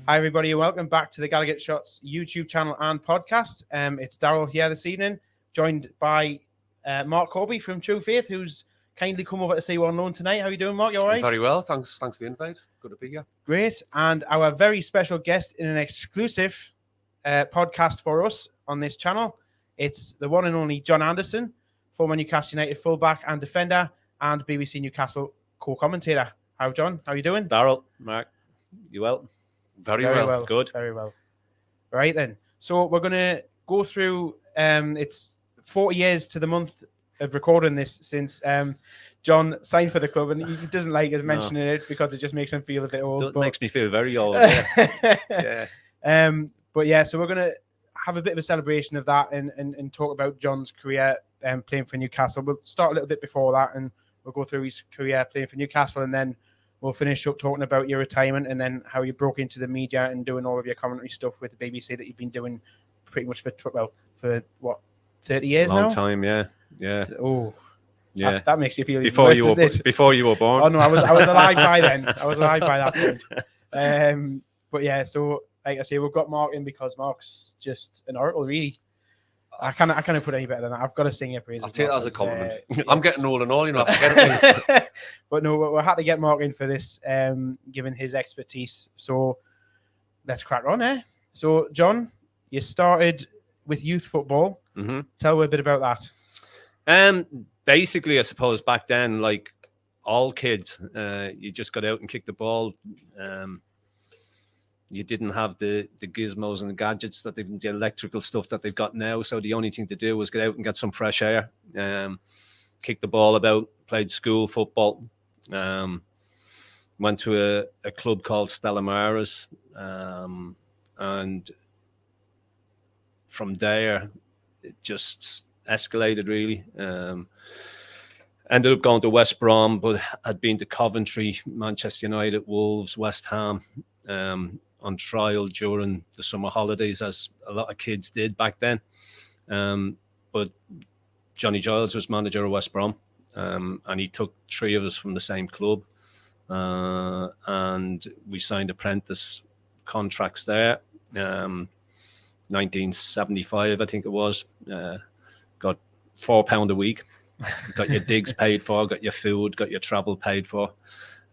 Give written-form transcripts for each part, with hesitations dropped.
Hi, everybody, and welcome back to the Gallowgateshots YouTube channel and podcast. It's Daryl here this evening, joined by Marc Corby from True Faith, who's kindly come over to say we're on loan tonight. How are you doing, Marc? You all right? Very well, thanks for the invite. Good to be here. Great. And our very special guest in an exclusive podcast for us on this channel, it's the one and only John Anderson, former Newcastle United fullback and defender, and BBC Newcastle co-commentator. John? How are you doing? Daryl, Marc, you well? Very well. Good. Very well. Right then. So we're going to go through, it's 40 years to the month of recording this since John signed for the club, and he doesn't like us mentioning it because it just makes him feel a bit old. It makes me feel very old. Yeah. But yeah, so we're going to have a bit of a celebration of that and talk about John's career playing for Newcastle. We'll start a little bit before that, and we'll go through his career playing for Newcastle, and then we'll finish up talking about your retirement and then how you broke into the media and doing all of your commentary stuff with the BBC that you've been doing pretty much for what, 30 years now? Long time, yeah. So, yeah. That makes you feel before you were born. Oh no, I was alive by then. I was alive by that point. But yeah, so like I say, we've got Marc in because Marc's just an oracle, really. I can't put any better than that. I've got to sing your praises. I'll take that as a compliment. Yes. I'm getting old and all, you know. But no, we had to get Marc in for this, given his expertise. So let's crack on, eh? So, John, you started with youth football. Mm-hmm. Tell me a bit about that. Basically, I suppose back then, like all kids, you just got out and kicked the ball. You didn't have the gizmos and the gadgets the electrical stuff that they've got now. So the only thing to do was get out and get some fresh air, kick the ball about, played school football, went to a club called Stella Maris, and from there it just escalated really. Ended up going to West Brom, but had been to Coventry, Manchester United, Wolves, West Ham, on trial during the summer holidays, as a lot of kids did back then. But Johnny Giles was manager of West Brom, and he took three of us from the same club, and we signed apprentice contracts there. 1975, I think it was. Got £4 a week. Got your digs paid for, got your food, got your travel paid for.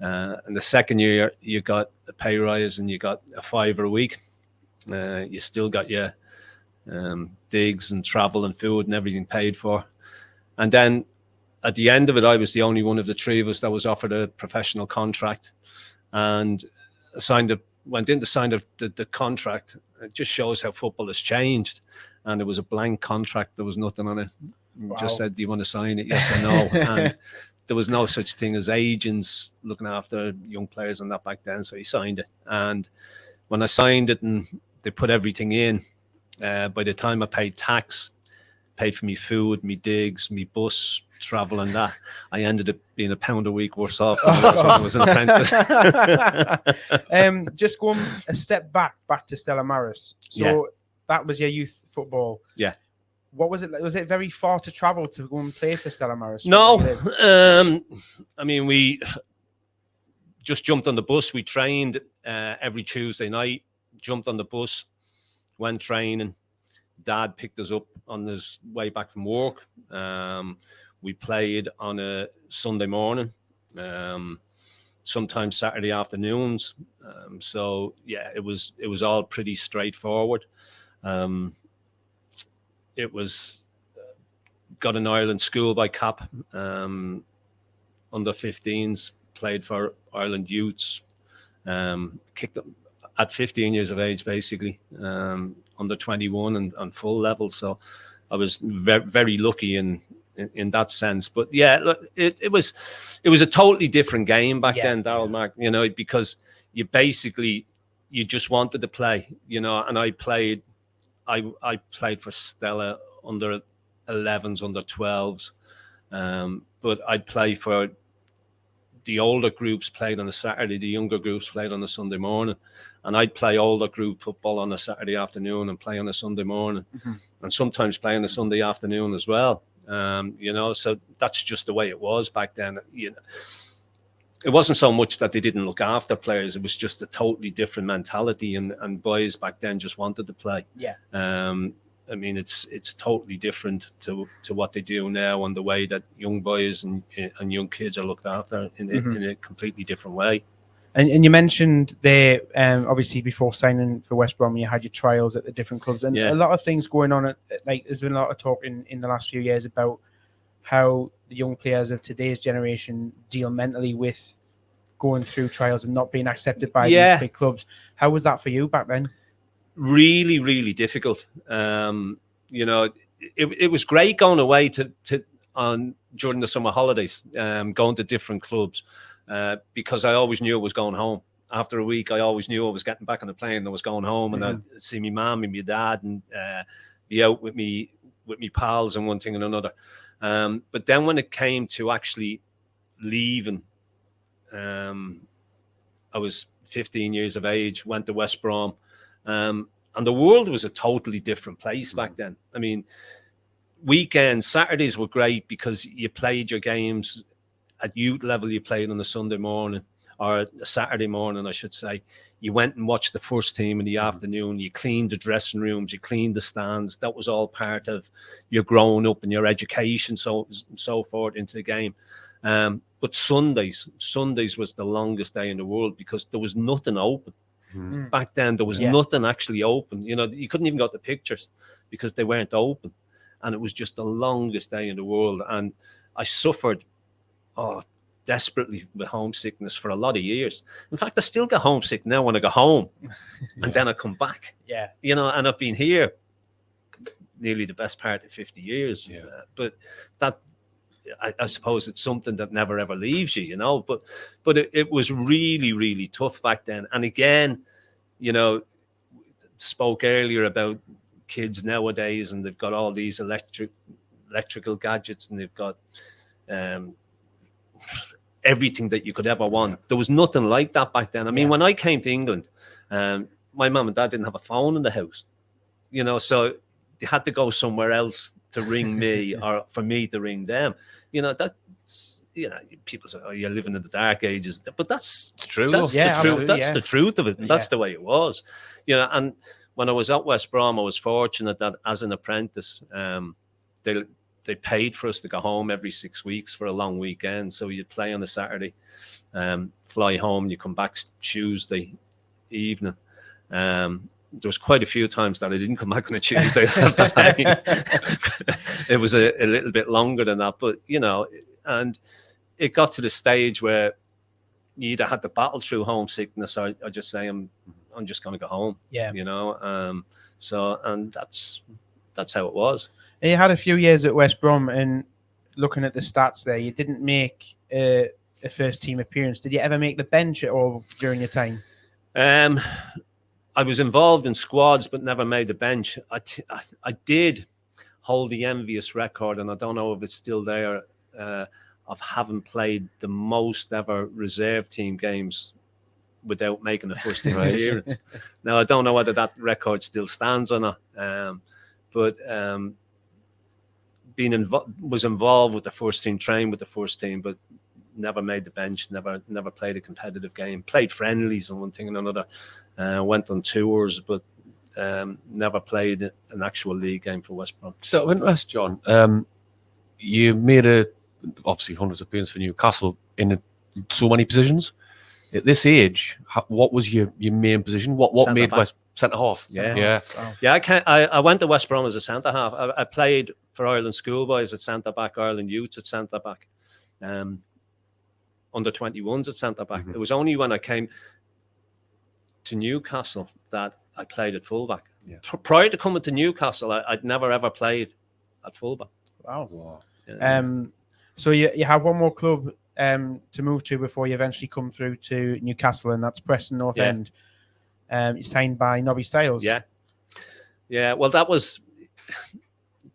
And the second year, you got a pay rise and you got a £5 a week. You still got your digs and travel and food and everything paid for. And then at the end of it, I was the only one of the three of us that was offered a professional contract, and went in to sign the contract. It just shows how football has changed. And it was a blank contract. There was nothing on it. Wow. Just said, do you want to sign it? Yes or no? And there was no such thing as agents looking after young players and that back then. So he signed it. And when I signed it and they put everything in, by the time I paid tax, paid for me food, me digs, me bus, travel and that, I ended up being £1 a week worse off than I was when I was an apprentice. Just going a step back to Stella Maris. So that was your youth football. Yeah. What was it like? Was it very far to travel to go and play for Stella Maris? No. I mean, we just jumped on the bus. We trained every Tuesday night, jumped on the bus, went training. Dad picked us up on his way back from work. We played on a Sunday morning, sometimes Saturday afternoons. So, yeah, it was all pretty straightforward. It was got an Ireland school by cap, under 15s, played for Ireland youths, kicked them at 15 years of age, basically, under 21 and on full level. So I was very, very lucky in that sense. But yeah, look, it was a totally different game back then, Daryl, Marc, because you just wanted to play, and I played for Stella under 11s, under 12s, but I'd play for the older groups played on a Saturday, the younger groups played on a Sunday morning, and I'd play older group football on a Saturday afternoon and play on a Sunday morning, and sometimes play on a Sunday afternoon as well. So that's just the way it was back then. it wasn't so much that they didn't look after players. It was just a totally different mentality, and boys back then just wanted to play. Yeah. I mean, it's totally different to what they do now, and the way that young boys and young kids are looked after in a completely different way. And you mentioned there, obviously before signing for West Brom, you had your trials at the different clubs, and a lot of things going on. Like there's been a lot of talk in the last few years about how the young players of today's generation deal mentally with going through trials and not being accepted by these big clubs. How was that for you back then? Really, really difficult. You know, it was great going away during the summer holidays, going to different clubs, because I always knew I was going home. After a week, I always knew I was getting back on the plane and I was going home, and I'd see my mum and my dad and be out with me pals and one thing and another. But then when it came to actually leaving, I was 15 years of age, went to West Brom, and the world was a totally different place back then. I mean, weekends, Saturdays were great because you played your games at youth level. You played on a Sunday morning, or a Saturday morning, I should say. You went and watched the first team in the afternoon. You cleaned the dressing rooms. You cleaned the stands. That was all part of your growing up and your education, so forth into the game. But Sundays was the longest day in the world because there was nothing open. Back then, there was nothing actually open. You know, you couldn't even go to pictures because they weren't open. And it was just the longest day in the world. And I suffered desperately with homesickness for a lot of years. In fact, I still get homesick now when I go home and then I come back. Yeah. You know, and I've been here nearly the best part of 50 years. Yeah. But that, I suppose it's something that never ever leaves you, you know. But it was really, really tough back then. And again, you know, spoke earlier about kids nowadays, and they've got all these electrical gadgets, and they've got everything that you could ever want. There was nothing like that back then. I mean, when I came to England, my mum and dad didn't have a phone in the house, you know, so they had to go somewhere else to ring me or for me to ring them. You know, that's, you know, people say, oh, you're living in the dark ages. But that's true. That's the truth. That's the truth of it. And that's the way it was. You know, and when I was at West Brom, I was fortunate that as an apprentice, they paid for us to go home every 6 weeks for a long weekend. So you'd play on a Saturday, fly home, you come back Tuesday evening. There was quite a few times that I didn't come back on a Tuesday. I have to say. It was a little bit longer than that, but you know, and it got to the stage where you either had to battle through homesickness or just say, I'm just going to go home. Yeah, you know. So, and that's how it was. And you had a few years at West Brom, and looking at the stats there, you didn't make a first team appearance. Did you ever make the bench at all during your time? I was involved in squads, but never made the bench. I did hold the envious record, and I don't know if it's still there, of having played the most ever reserve team games without making a first team appearance. Now, I don't know whether that record still stands or not, but was involved with the first team, trained with the first team, but never made the bench, never played a competitive game, played friendlies and one thing and another, went on tours, but never played an actual league game for West Brom. So interest, John, you made obviously hundreds of appearances for Newcastle in so many positions. At this age, what was your main position? What centre made back. West centre half? Yeah. I went to West Brom as a centre half. I played for Ireland schoolboys at centre back, Ireland youths at centre back, under 21s at centre back. It was only when I came to Newcastle that I played at fullback. Yeah. Prior to coming to Newcastle, I'd never ever played at fullback. Wow. Yeah. So you have one more club to move to before you eventually come through to Newcastle, and that's Preston North End. You're signed by Nobby Stiles. Yeah. Well, that was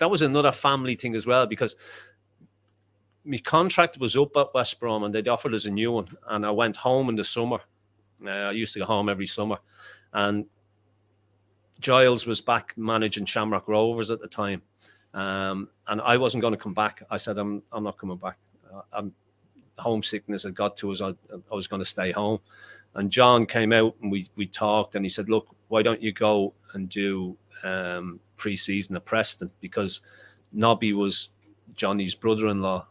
another family thing as well, because my contract was up at West Brom and they'd offered us a new one, and I went home in the summer. I used to go home every summer, and Giles was back managing Shamrock Rovers at the time, and I wasn't going to come back. I said, I'm not coming back. homesickness had got to us, I was going to stay home. And John came out and we talked, and he said, look, why don't you go and do pre-season at Preston? Because Nobby was Johnny's brother-in-law.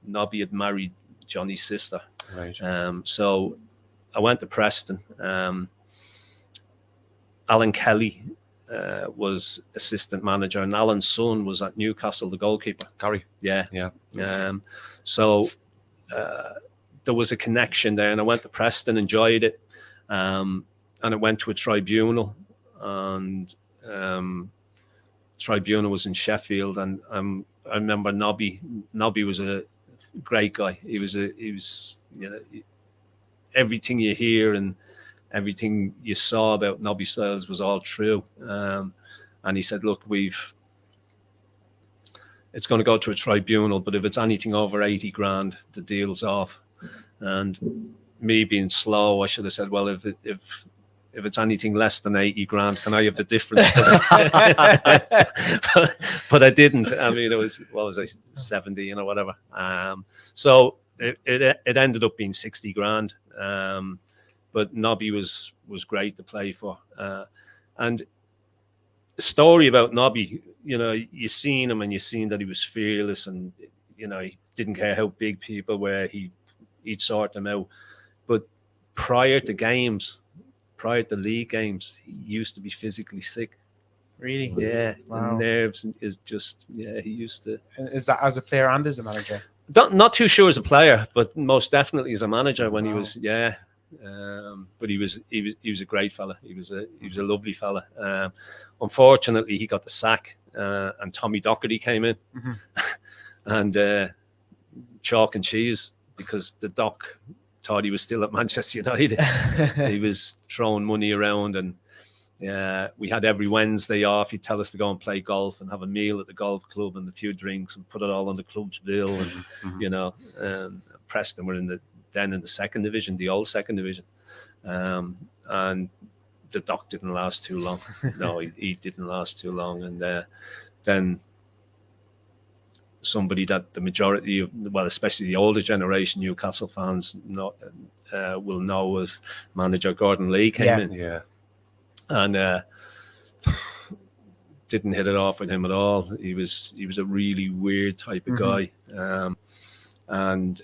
Nobby had married Johnny's sister. Right. So I went to Preston. Alan Kelly was assistant manager, and Alan's son was at Newcastle, the goalkeeper. Gary. Yeah. So there was a connection there, and I went to Preston, enjoyed it, and I went to a tribunal, and tribunal was in Sheffield, and I remember Nobby was a great guy. He was everything you hear and everything you saw about Nobby Stiles was all true. And he said, look, it's going to go to a tribunal, but if it's anything over 80 grand, the deal's off. And me being slow, I should have said, well, if it's anything less than 80 grand, can I have the difference? but I didn't. I mean, it was, what was I, 70, whatever. So it ended up being 60 grand. But Nobby was great to play for. And the story about Nobby, you seen him and you seen that he was fearless, and, he didn't care how big people were. He'd sort them out. But prior to league games, he used to be physically sick. Really? Yeah. Wow. The nerves is just, he used to. Is that as a player and as a manager? Not too sure as a player, but most definitely as a manager when he was, but he was a great fella. He was a lovely fella. Unfortunately, he got the sack, and Tommy Docherty came in, and chalk and cheese, because the Doc thought he was still at Manchester United. He was throwing money around, and we had every Wednesday off. He'd tell us to go and play golf and have a meal at the golf club and a few drinks and put it all on the club's bill. And Preston were in the second division, the old second division, and the Doc didn't last too long. No, he didn't last too long. And then somebody that the majority of, well, especially the older generation Newcastle fans will know as manager Gordon Lee came in. And didn't hit it off with him at all. He was a really weird type of guy, and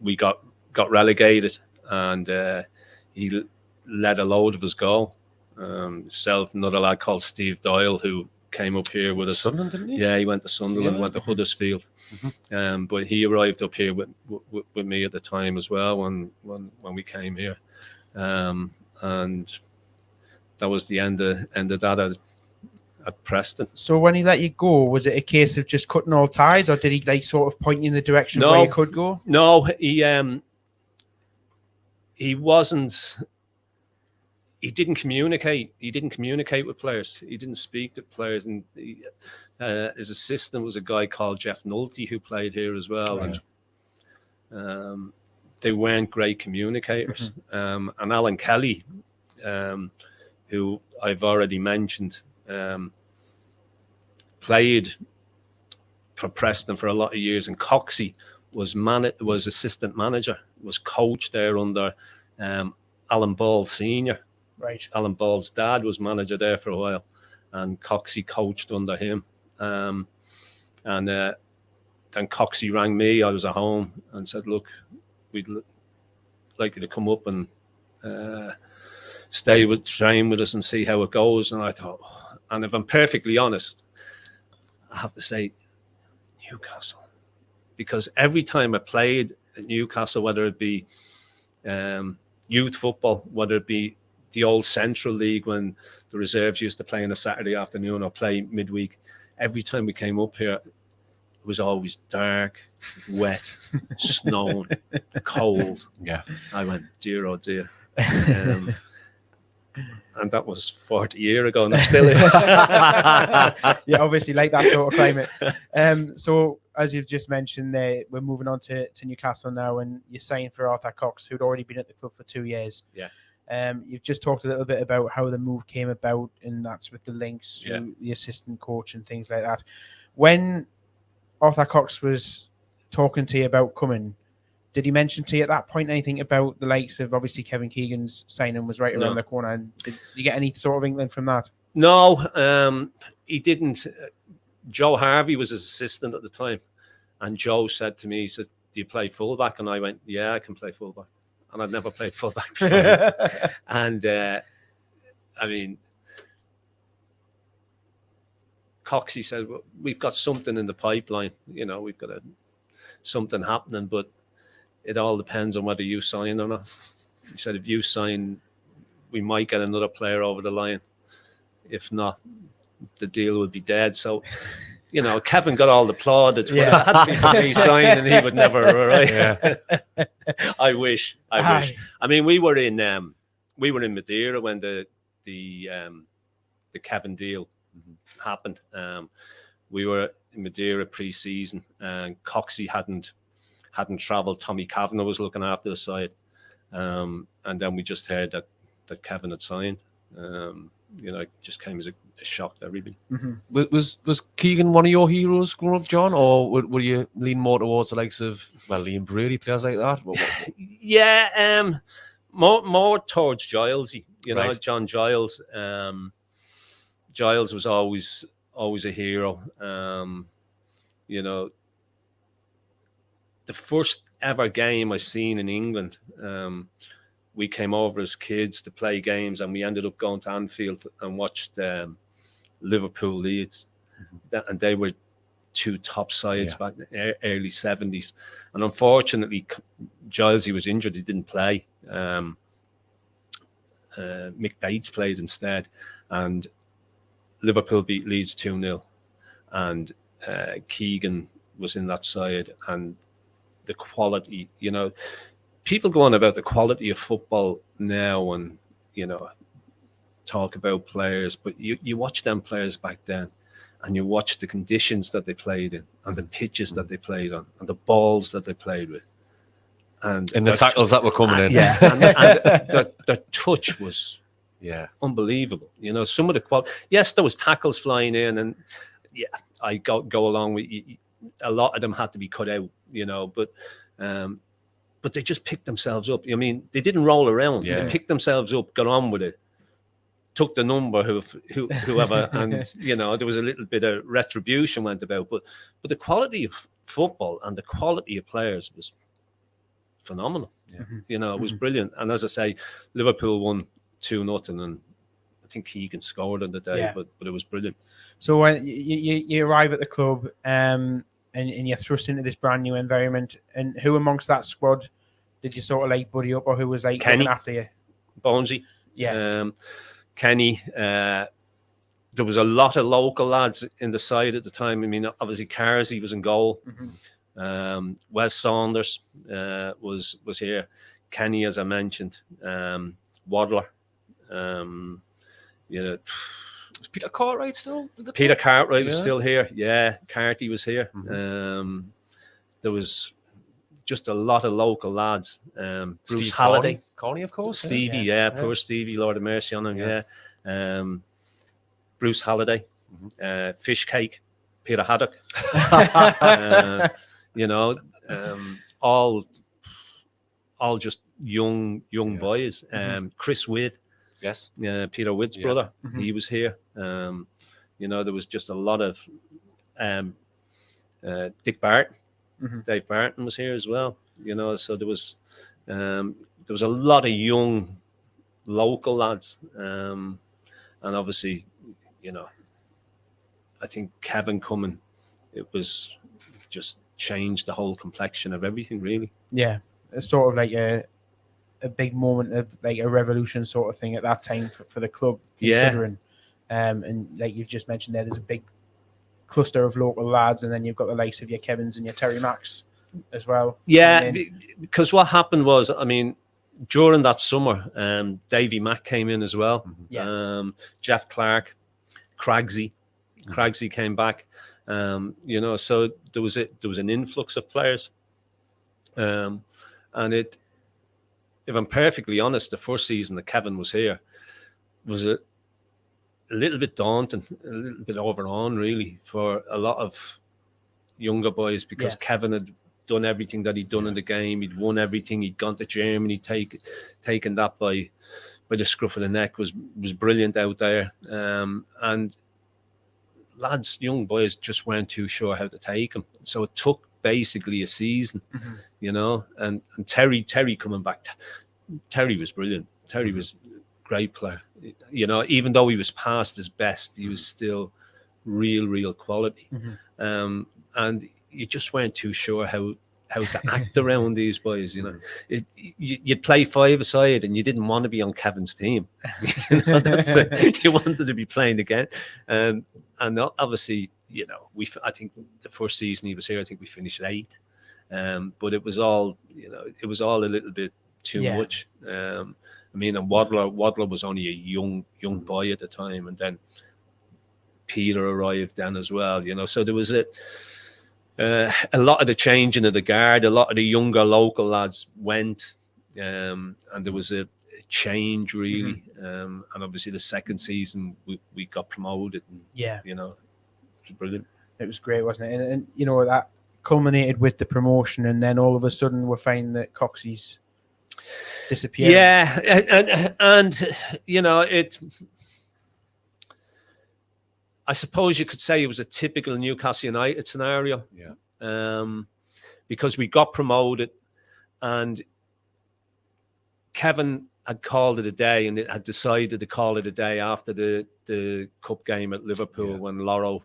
we got relegated, and he let a load of us go. Another lad called Steve Doyle, who came up here with us. Sunderland, didn't he? Yeah, he went to Sunderland, went to Huddersfield. But he arrived up here with me at the time as well when we came here, and that was the end of that at Preston. So when he let you go, was it a case of just cutting all ties, or did he sort of point you in the direction where you could go? No, he wasn't. He didn't communicate. He didn't communicate with players. He didn't speak to players. And his assistant was a guy called Jeff Nolte, who played here as well. Right. And they weren't great communicators. And Alan Kelly, who I've already mentioned, played for Preston for a lot of years, and Coxey was assistant manager, was coach there under Alan Ball Senior. Right. Alan Ball's dad was manager there for a while, and Coxey coached under him. And then Coxey rang me. I was at home and said, "Look, we'd like you to come up and train with us and see how it goes." And I thought, and if I'm perfectly honest, I have to say Newcastle, because every time I played at Newcastle, whether it be youth football, whether it be the old Central League when the reserves used to play on a Saturday afternoon or play midweek, every time we came up here, it was always dark, wet, snowing, cold. Yeah. I went, dear, oh dear. And that was 40 years ago, and I'm still here. Yeah, obviously like that sort of climate. So as you've just mentioned there, we're moving on to Newcastle now, and you're saying for Arthur Cox, who'd already been at the club for 2 years. Yeah. You've just talked a little bit about how the move came about, and that's with the links to the assistant coach and things like that. When Arthur Cox was talking to you about coming, Did he mention to you at that point anything about the likes of, obviously, Kevin Keegan's signing was right around the corner? And did you get any sort of inkling from that? No, he didn't. Joe Harvey was his assistant at the time, and Joe said to me, he said, "Do you play fullback?" And I went, "Yeah, I can play fullback." And I'd never played fullback before. And I mean, Coxie said, well, "We've got something in the pipeline. You know, we've got something happening, but it all depends on whether you sign or not." He said, "If you sign, we might get another player over the line. If not, the deal would be dead." So, you know, Kevin got all the plaudits, but it had to be for me signing, and he would never arrive. Yeah. I wish. I mean, we were in Madeira when the Kevin deal happened. We were in Madeira pre-season, and Coxie hadn't travelled. Tommy Kavanagh was looking after the side, and then we just heard that Kevin had signed. You know, it just came as a shock to everybody. Was Keegan one of your heroes growing up, John, or were you lean more towards the likes of Liam Brady, players like that? Yeah, more towards Gilesy. You know, Right. John Giles. Giles was always a hero. You know, the first ever game I seen in England, we came over as kids to play games, and we ended up going to Anfield and watched Liverpool Leeds, and they were two top sides back in the early 70s. And unfortunately, Gilesy was injured; he didn't play. Mick Bates played instead, and Liverpool beat Leeds 2-0, and Keegan was in that side, and the quality, you know, people go on about the quality of football now and, you know, talk about players, but you watch them players back then, and you watch the conditions that they played in, and the pitches that they played on, and the balls that they played with, and the tackles that were coming in. Yeah, and their touch was unbelievable. You know, some of the quality. Yes, there was tackles flying in, and I go along with you. A lot of them had to be cut out. You know, but they just picked themselves up. I mean, they didn't roll around. Yeah. They picked themselves up, got on with it, took the number, whoever, and, you know, there was a little bit of retribution went about. But the quality of football and the quality of players was phenomenal. Yeah. You know, it was brilliant. And as I say, Liverpool won 2-0, and I think Keegan scored on the day, but it was brilliant. So when you arrive at the club, and you're thrust into this brand new environment, and who amongst that squad did you sort of like buddy up, or who was like Kenny, looking after you? Bonesy. Yeah. Kenny. There was a lot of local lads in the side at the time. I mean, obviously Carsey was in goal. Wes Saunders was here. Kenny, as I mentioned. Waddler. You know, Was Peter Cartwright still? Peter Cartwright was still here. Yeah, Carty was here. There was just a lot of local lads. Bruce Steve Halliday. Corney, of course. Stevie, poor Stevie, Lord of mercy on him, Bruce Halliday, Fishcake, Peter Haddock. You know, all just young boys. Chris Widd. Yes. Peter Witt's brother. He was here. You know, there was just a lot of Dick Barton. Dave Barton was here as well. You know, so there was a lot of young local lads, and obviously, you know, I think Kevin coming, it was just changed the whole complexion of everything, really. Yeah, it's sort of like a big moment of like a revolution sort of thing at that time for the club, considering. And like you've just mentioned there's a big cluster of local lads, and then you've got the likes of your Kevins and your Terry Macks as well. Yeah, because what happened was, I mean, during that summer, Davy Mack came in as well. Jeff Clark, Craigsy came back. You know, so there was an influx of players, and it. If I'm perfectly honest, the first season that Kevin was here was a little bit daunting, a little bit overwhelming, really, for a lot of younger boys, because Kevin had done everything that he'd done in the game. He'd won everything. He'd gone to Germany, taken that by the scruff of the neck. Was brilliant out there. And lads, young boys, just weren't too sure how to take him. So it took basically a season, you know. And Terry coming back. Terry was brilliant. Terry was a great player. You know, even though he was past his best, he was still real quality. And you just weren't too sure how to act around these boys, you know. You'd play five-a-side and you didn't want to be on Kevin's team. You know, you wanted to be playing again. And obviously, you know, I think the first season he was here, I think we finished 8th. But it was all, you know, it was all a little bit too much. I mean, and Wadler was only a young boy at the time, and then Peter arrived then as well, you know. So there was a lot of the changing of the guard. A lot of the younger local lads went, and there was a change really. And obviously the second season we got promoted. And, you know, it was brilliant. It was great, wasn't it? And you know, that culminated with the promotion, and then all of a sudden we're finding that Coxey's disappeared. Yeah, and you know, I suppose you could say it was a typical Newcastle United scenario. Because we got promoted and Kevin had called it a day, and it had decided to call it a day after the cup game at Liverpool when Loro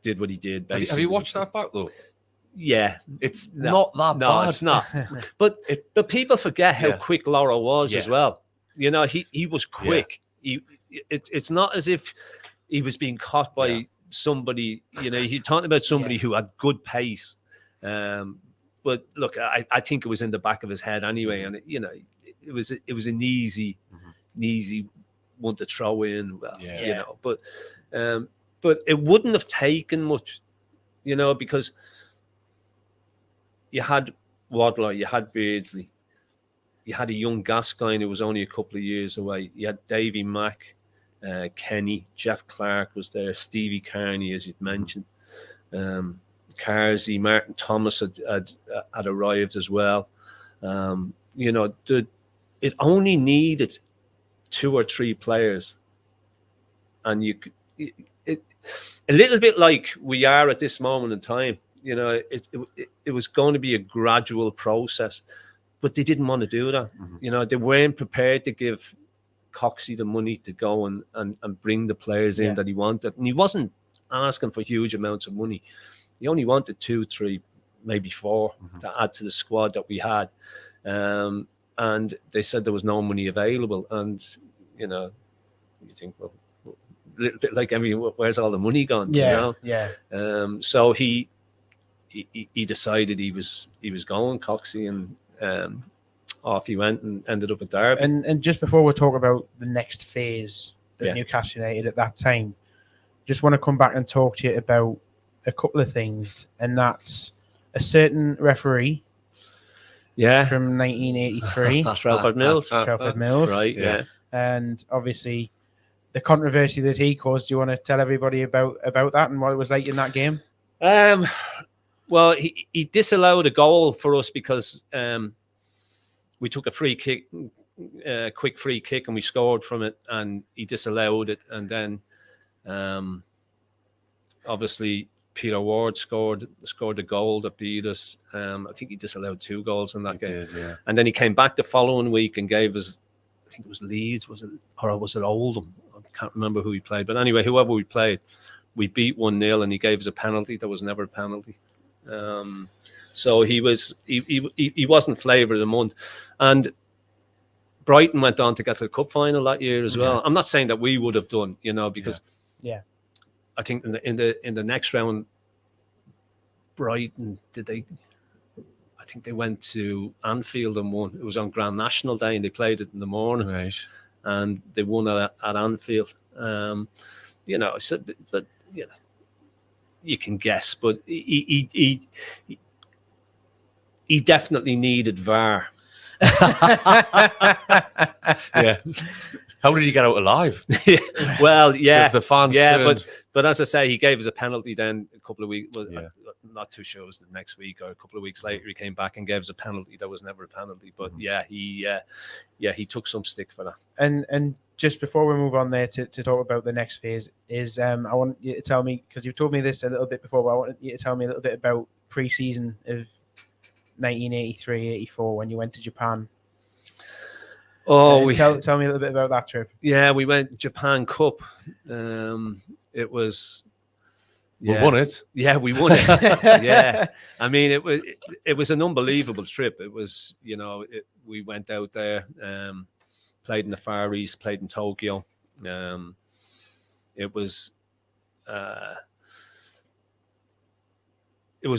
did what he did. Basically. Have you watched that back though? Yeah, it's not that bad. No, it's not. But people forget how quick Loro was as well. You know, he was quick. It's not as if he was being caught by somebody. You know, you're talking about somebody who had good pace. But look, I think it was in the back of his head anyway, and you know, it was an easy one to throw in. Well, you know, but it wouldn't have taken much, you know, because you had Wadler, you had Beardsley, you had a young Gascoigne who was only a couple of years away. You had Davy Mack, Kenny, Jeff Clark was there, Stevie Carney, as you'd mentioned. Carsey, Martin Thomas had arrived as well. You know, it only needed 2 or 3 players, and you could, a little bit like we are at this moment in time. You know, it was going to be a gradual process, but they didn't want to do that. You know, they weren't prepared to give Coxey the money to go and bring the players in that he wanted, and he wasn't asking for huge amounts of money. He only wanted 2, 3, maybe 4 to add to the squad that we had. And they said there was no money available. And, you know, you think, well, a little bit like where's all the money gone? You know? So he decided he was going, Coxey, and off he went and ended up at Derby. And just before we talk about the next phase of Newcastle United at that time, just want to come back and talk to you about a couple of things, and that's a certain referee from 1983. Trelford Mills. Trelford Mills. Right, And obviously the controversy that he caused. Do you want to tell everybody about that and what it was like in that game? Well, he disallowed a goal for us because we took a free kick, quick free kick, and we scored from it, and he disallowed it. And then obviously Peter Ward scored a goal that beat us. I think he disallowed 2 goals in that game. Did, and then he came back the following week and gave us, I think it was Leeds, was it Oldham? I can't remember who he played. But anyway, whoever we played, we beat 1-0, and he gave us a penalty that was never a penalty. So he wasn't flavour of the month. And Brighton went on to get to the cup final that year as well. I'm not saying that we would have done, you know, because I think in the next round, Brighton I think they went to Anfield and won. It was on Grand National Day, and they played it in the morning, and they won at Anfield. You know, but you know, you can guess, but he definitely needed VAR. How did he get out alive? Well, yeah, 'Cause the fans yeah, turned. but as I say, he gave us a penalty. Then a couple of weeks, well, Yeah. not too sure it was the next week or a couple of weeks later, he came back and gave us a penalty. That was never a penalty, but he took some stick for that. And just before we move on there to talk about the next phase, is I want you to tell me, because you've told me this a little bit before, but I want you to tell me a little bit about pre-season of 1983-84 when you went to Japan. Oh, tell me a little bit about that trip. Yeah, we went Japan Cup. It was. We won it. Yeah, we won it. Yeah, I mean, it was an unbelievable trip. It was, we went out there, played in the Far East, played in Tokyo. It was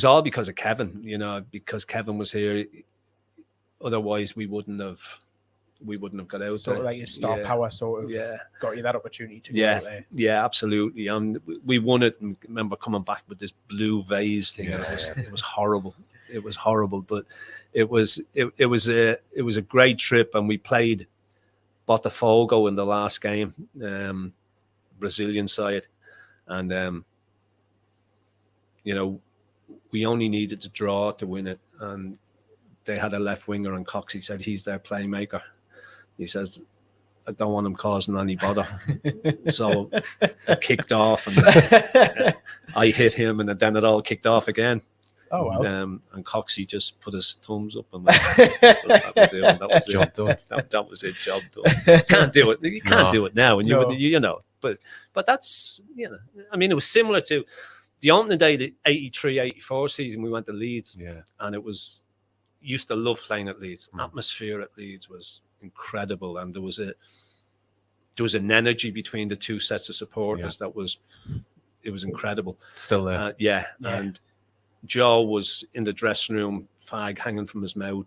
all because of Kevin. Because Kevin was here. Otherwise, we wouldn't have got out. Sort of like your star power sort of got you that opportunity to go out there. Yeah, absolutely. We won it, and I remember coming back with this blue vase thing. Yeah. It was horrible. It was horrible, but it was a great trip, and we played Botafogo in the last game, Brazilian side, and we only needed to draw to win it, and they had a left winger, and Coxey said he's their playmaker. He says, I don't want him causing any bother. So it kicked off, and I hit him, and then it all kicked off again. Oh, wow. And Coxey just put his thumbs up and went, that was job done. That was it, job done. Can't do it. You can't do it now. And but that's, I mean, it was similar to the opening day, the 83-84 season. We went to Leeds, and it was, used to love playing at Leeds. Atmosphere at Leeds was incredible, and there was an energy between the two sets of supporters that was incredible. Still there. And Joe was in the dressing room, fag hanging from his mouth.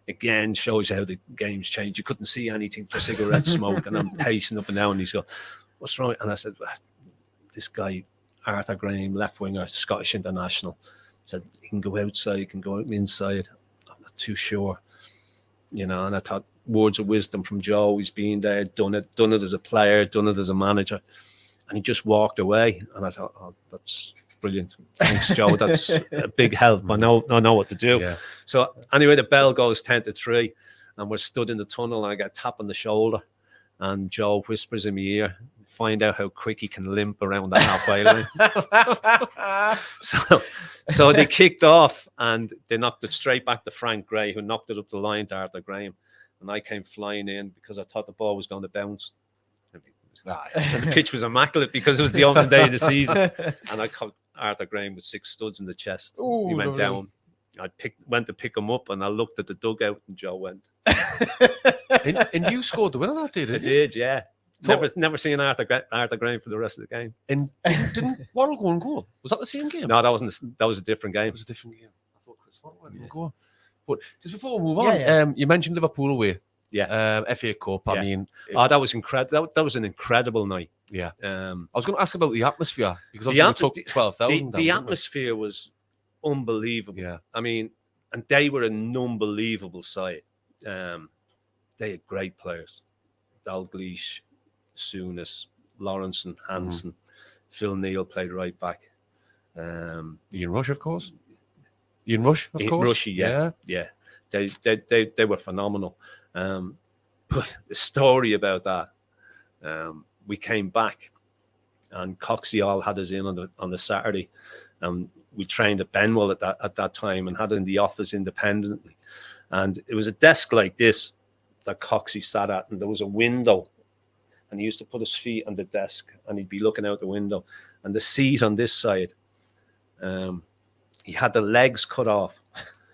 Again shows you how the game's changed. You couldn't see anything for cigarette smoke, and I'm pacing up and down. And he's go, "What's wrong?" And I said, "This guy, Arthur Graham, left winger, Scottish international, said he can go outside, he can go inside. I'm not too sure." And I thought, words of wisdom from Joe. He's been there, done it as a player, done it as a manager, and he just walked away. And I thought, oh, that's brilliant. Thanks, Joe. That's a big help. I know what to do. Yeah. So anyway, the bell goes 10-3, and we're stood in the tunnel, and I get a tap on the shoulder, and Joe whispers in my ear, "Find out how quick he can limp around the halfway line." So they kicked off, and they knocked it straight back to Frank Gray, who knocked it up the line to Arthur Graham. And I came flying in because I thought the ball was going to bounce. And the pitch was immaculate because it was the opening day of the season. And I caught Arthur Graham with 6 studs in the chest. Ooh, he went down. I went to pick him up, and I looked at the dugout, and Joe went. and you scored the winner that day, didn't you? I did, yeah. Never seen Arthur Graham for the rest of the game. And didn't Waddle go and goal? Was that the same game? No, that was a different game. It was a different game. I thought Chris Waddle went and goal. But just before we move on, you mentioned Liverpool away. Yeah. FA Cup. I mean, that was incredible. That was an incredible night. Yeah. I was going to ask about the atmosphere, because we took 12,000. The atmosphere was unbelievable. Yeah. I mean, and they were an unbelievable side. They had great players: Dalglish, Souness, Lawrenson, Hansen, Phil Neal played right back. Ian Rush, of course. Rushy, yeah. They were phenomenal. But the story about that, we came back, and Coxey all had us in on the Saturday, and we trained at Benwell at that time, and had it in the office independently. And it was a desk like this that Coxey sat at, and there was a window, and he used to put his feet on the desk, and he'd be looking out the window, and the seat on this side, he had the legs cut off.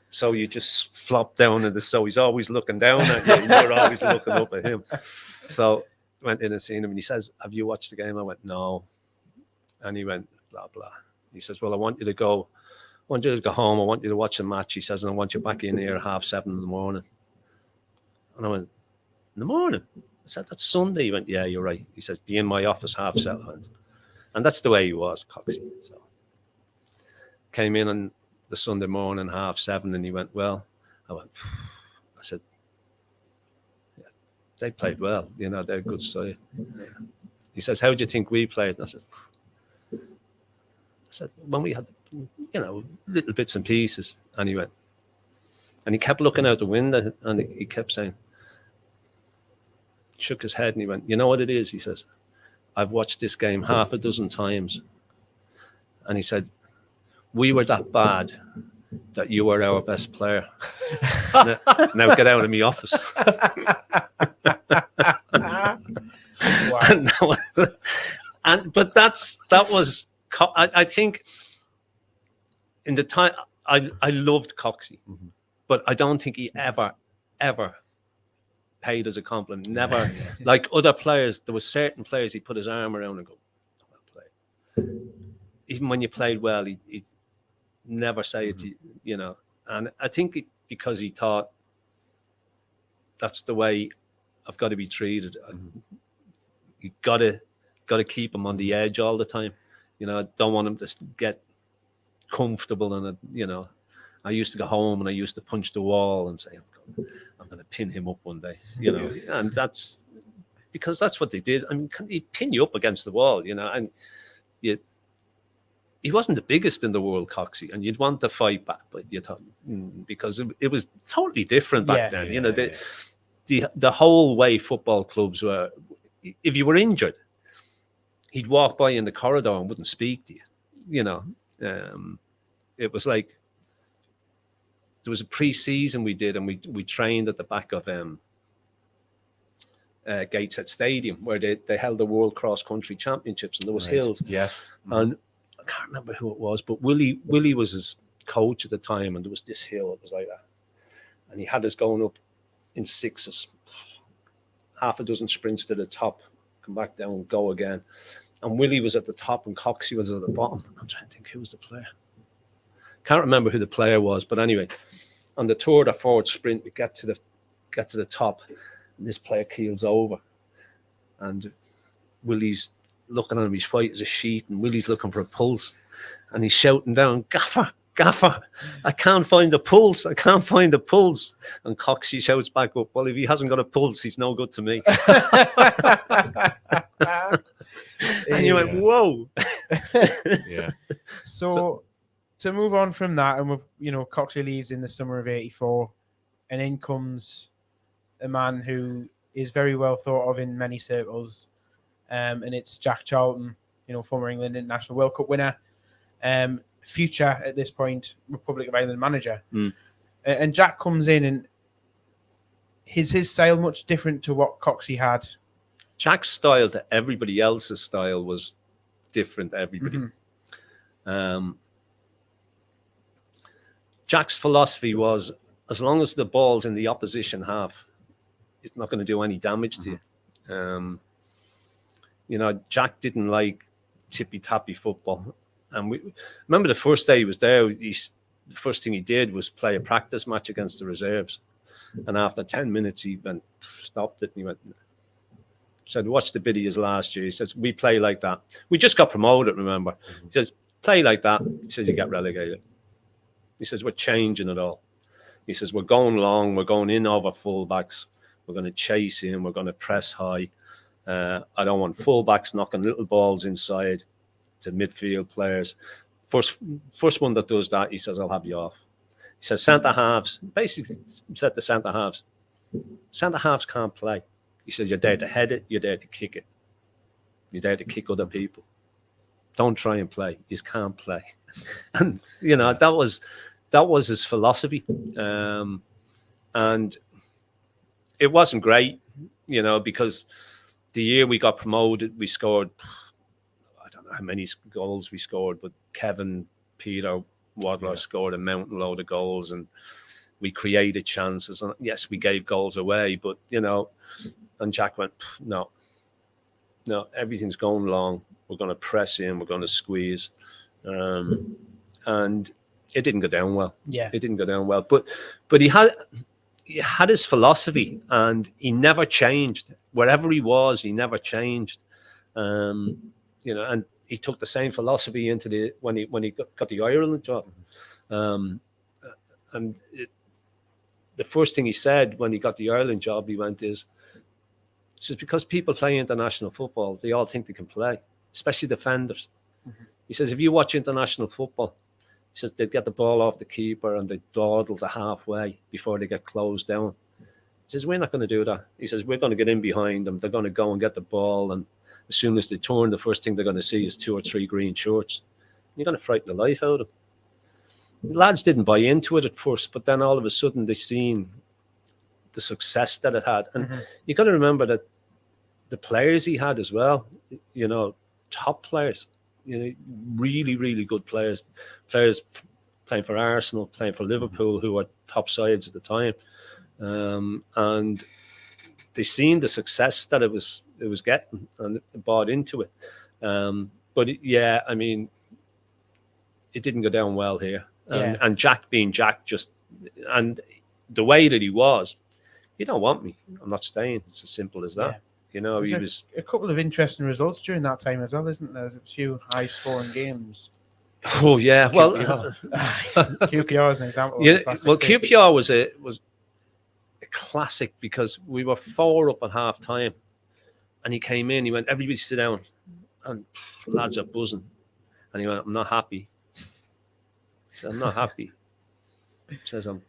So you just flop down into so he's always looking down at you, and you're always looking up at him. So went in and seen him, and he says, "Have you watched the game?" I went, "No." And he went, blah, blah. He says, "Well, I want you to go home. I want you to watch the match." He says, "And I want you back in here at 7:30 in the morning." And I went, "In the morning?" I said, "That's Sunday." He went, "Yeah, you're right." He says, "Be in my office 7:30. And that's the way he was, Coxey. So came in on the Sunday morning, 7:30, and he went, "Well," I said, "Yeah, they played well. You know, they're a good side. He says, how do you think we played? And I said, when we had, you know, little bits and pieces. And he went, and he kept looking out the window, and he kept saying, shook his head, and he went, you know what it is? He says, I've watched this game half a dozen times. And he said, we were that bad that you were our best player. Now get out of my office. Wow. But that was, I think in the time, I loved Coxie, but I don't think he ever paid us a compliment. Never, like other players, there were certain players he'd put his arm around and go, well played. Even when you played well, he'd never say it, you know. And I think because he thought that's the way I've got to be treated. You got to keep him on the edge all the time. You know, I don't want him to get comfortable. And, you know, I used to go home and I used to punch the wall and say, I'm going to pin him up one day, you know. And that's because that's what they did. I mean, he'd pin you up against the wall, you know, and he wasn't the biggest in the world, Coxie, and you'd want to fight back, but you thought, because it was totally different back then. You know, the whole way football clubs were, if you were injured, he'd walk by in the corridor and wouldn't speak to you. You know, it was like there was a pre-season we did, and we trained at the back of Gateshead Stadium, where they held the World Cross Country Championships, and there was hills. Yes. And I can't remember who it was, but Willie was his coach at the time, and there was this hill that was like that. And he had us going up in sixes, half a dozen sprints to the top, come back down, go again. And Willie was at the top and Coxie was at the bottom. I'm trying to think who was the player. Can't remember who the player was, but anyway, on the tour, the forward sprint, we get to the top, and this player keels over, and Willie's looking at him, he's white as a sheet, and Willie's looking for a pulse, and he's shouting down, Gaffer, I can't find the pulse, and Coxie shouts back up, well, if he hasn't got a pulse, he's no good to me. And you went, whoa. Yeah. So to move on from that, and Coxie leaves in the summer of '84, and in comes a man who is very well thought of in many circles, and it's Jack Charlton, former England International World Cup winner, future at this point Republic of Ireland manager. And Jack comes in, and his style much different to what Coxie had. Jack's style to everybody else's style was different to everybody. Jack's philosophy was, as long as the ball's in the opposition half, it's not going to do any damage to you. Jack didn't like tippy-tappy football. And we remember the first day he was there, the first thing he did was play a practice match against the reserves. And after 10 minutes, he stopped it, and he said, watch the videos last year. He says, we play like that. We just got promoted, remember. He says, play like that. He says, you get relegated. He says, we're changing it all. He says, we're going long. We're going in over fullbacks. We're going to chase in. We're going to press high. I don't want fullbacks knocking little balls inside to midfield players. First one that does that, he says, I'll have you off. He says, centre halves, basically said the centre halves can't play. He says, you're there to head it, you're there to kick it. You're there to kick other people. Don't try and play. You can't play. And, that was his philosophy. And it wasn't great, because the year we got promoted, we scored, I don't know how many goals we scored, but Kevin, Peter, Wadler scored a mountain load of goals, and we created chances. And yes, we gave goals away, but, and Jack went, no, everything's going long. We're going to press in. We're going to squeeze. And it didn't go down well. Yeah, it didn't go down well. But he had his philosophy, and he never changed. Wherever he was, he never changed. And he took the same philosophy into when he got the Ireland job. And the first thing he said when he got the Ireland job, he went is, He says, because people play international football, they all think they can play, especially defenders. He says, if you watch international football, he says, they'd get the ball off the keeper and they dawdle to halfway before they get closed down. He says, we're not going to do that. He says, we're going to get in behind them. They're going to go and get the ball. And as soon as they turn, the first thing they're going to see is 2 or 3 green shirts. You're going to frighten the life out of them. Lads didn't buy into it at first, but then all of a sudden they seen the success that it had. And you got to remember that the players he had as well, you know, top players, you know, really, really good players playing for Arsenal, playing for Liverpool, who were top sides at the time. And they seen the success that it was getting and bought into it. But I mean, it didn't go down well here. And Jack being Jack, and the way that he was, you don't want me, I'm not staying. It's as simple as that. Yeah. You know, he was a couple of interesting results during that time as well, isn't there? There's a few high-scoring games. Oh yeah, well, QPR is an example. Yeah, well, QPR was a classic because we were 4 up at half time, and he came in. He went, "Everybody sit down," and lads are buzzing, and he went, "I'm not happy." He said, "I'm not happy." He says, "I'm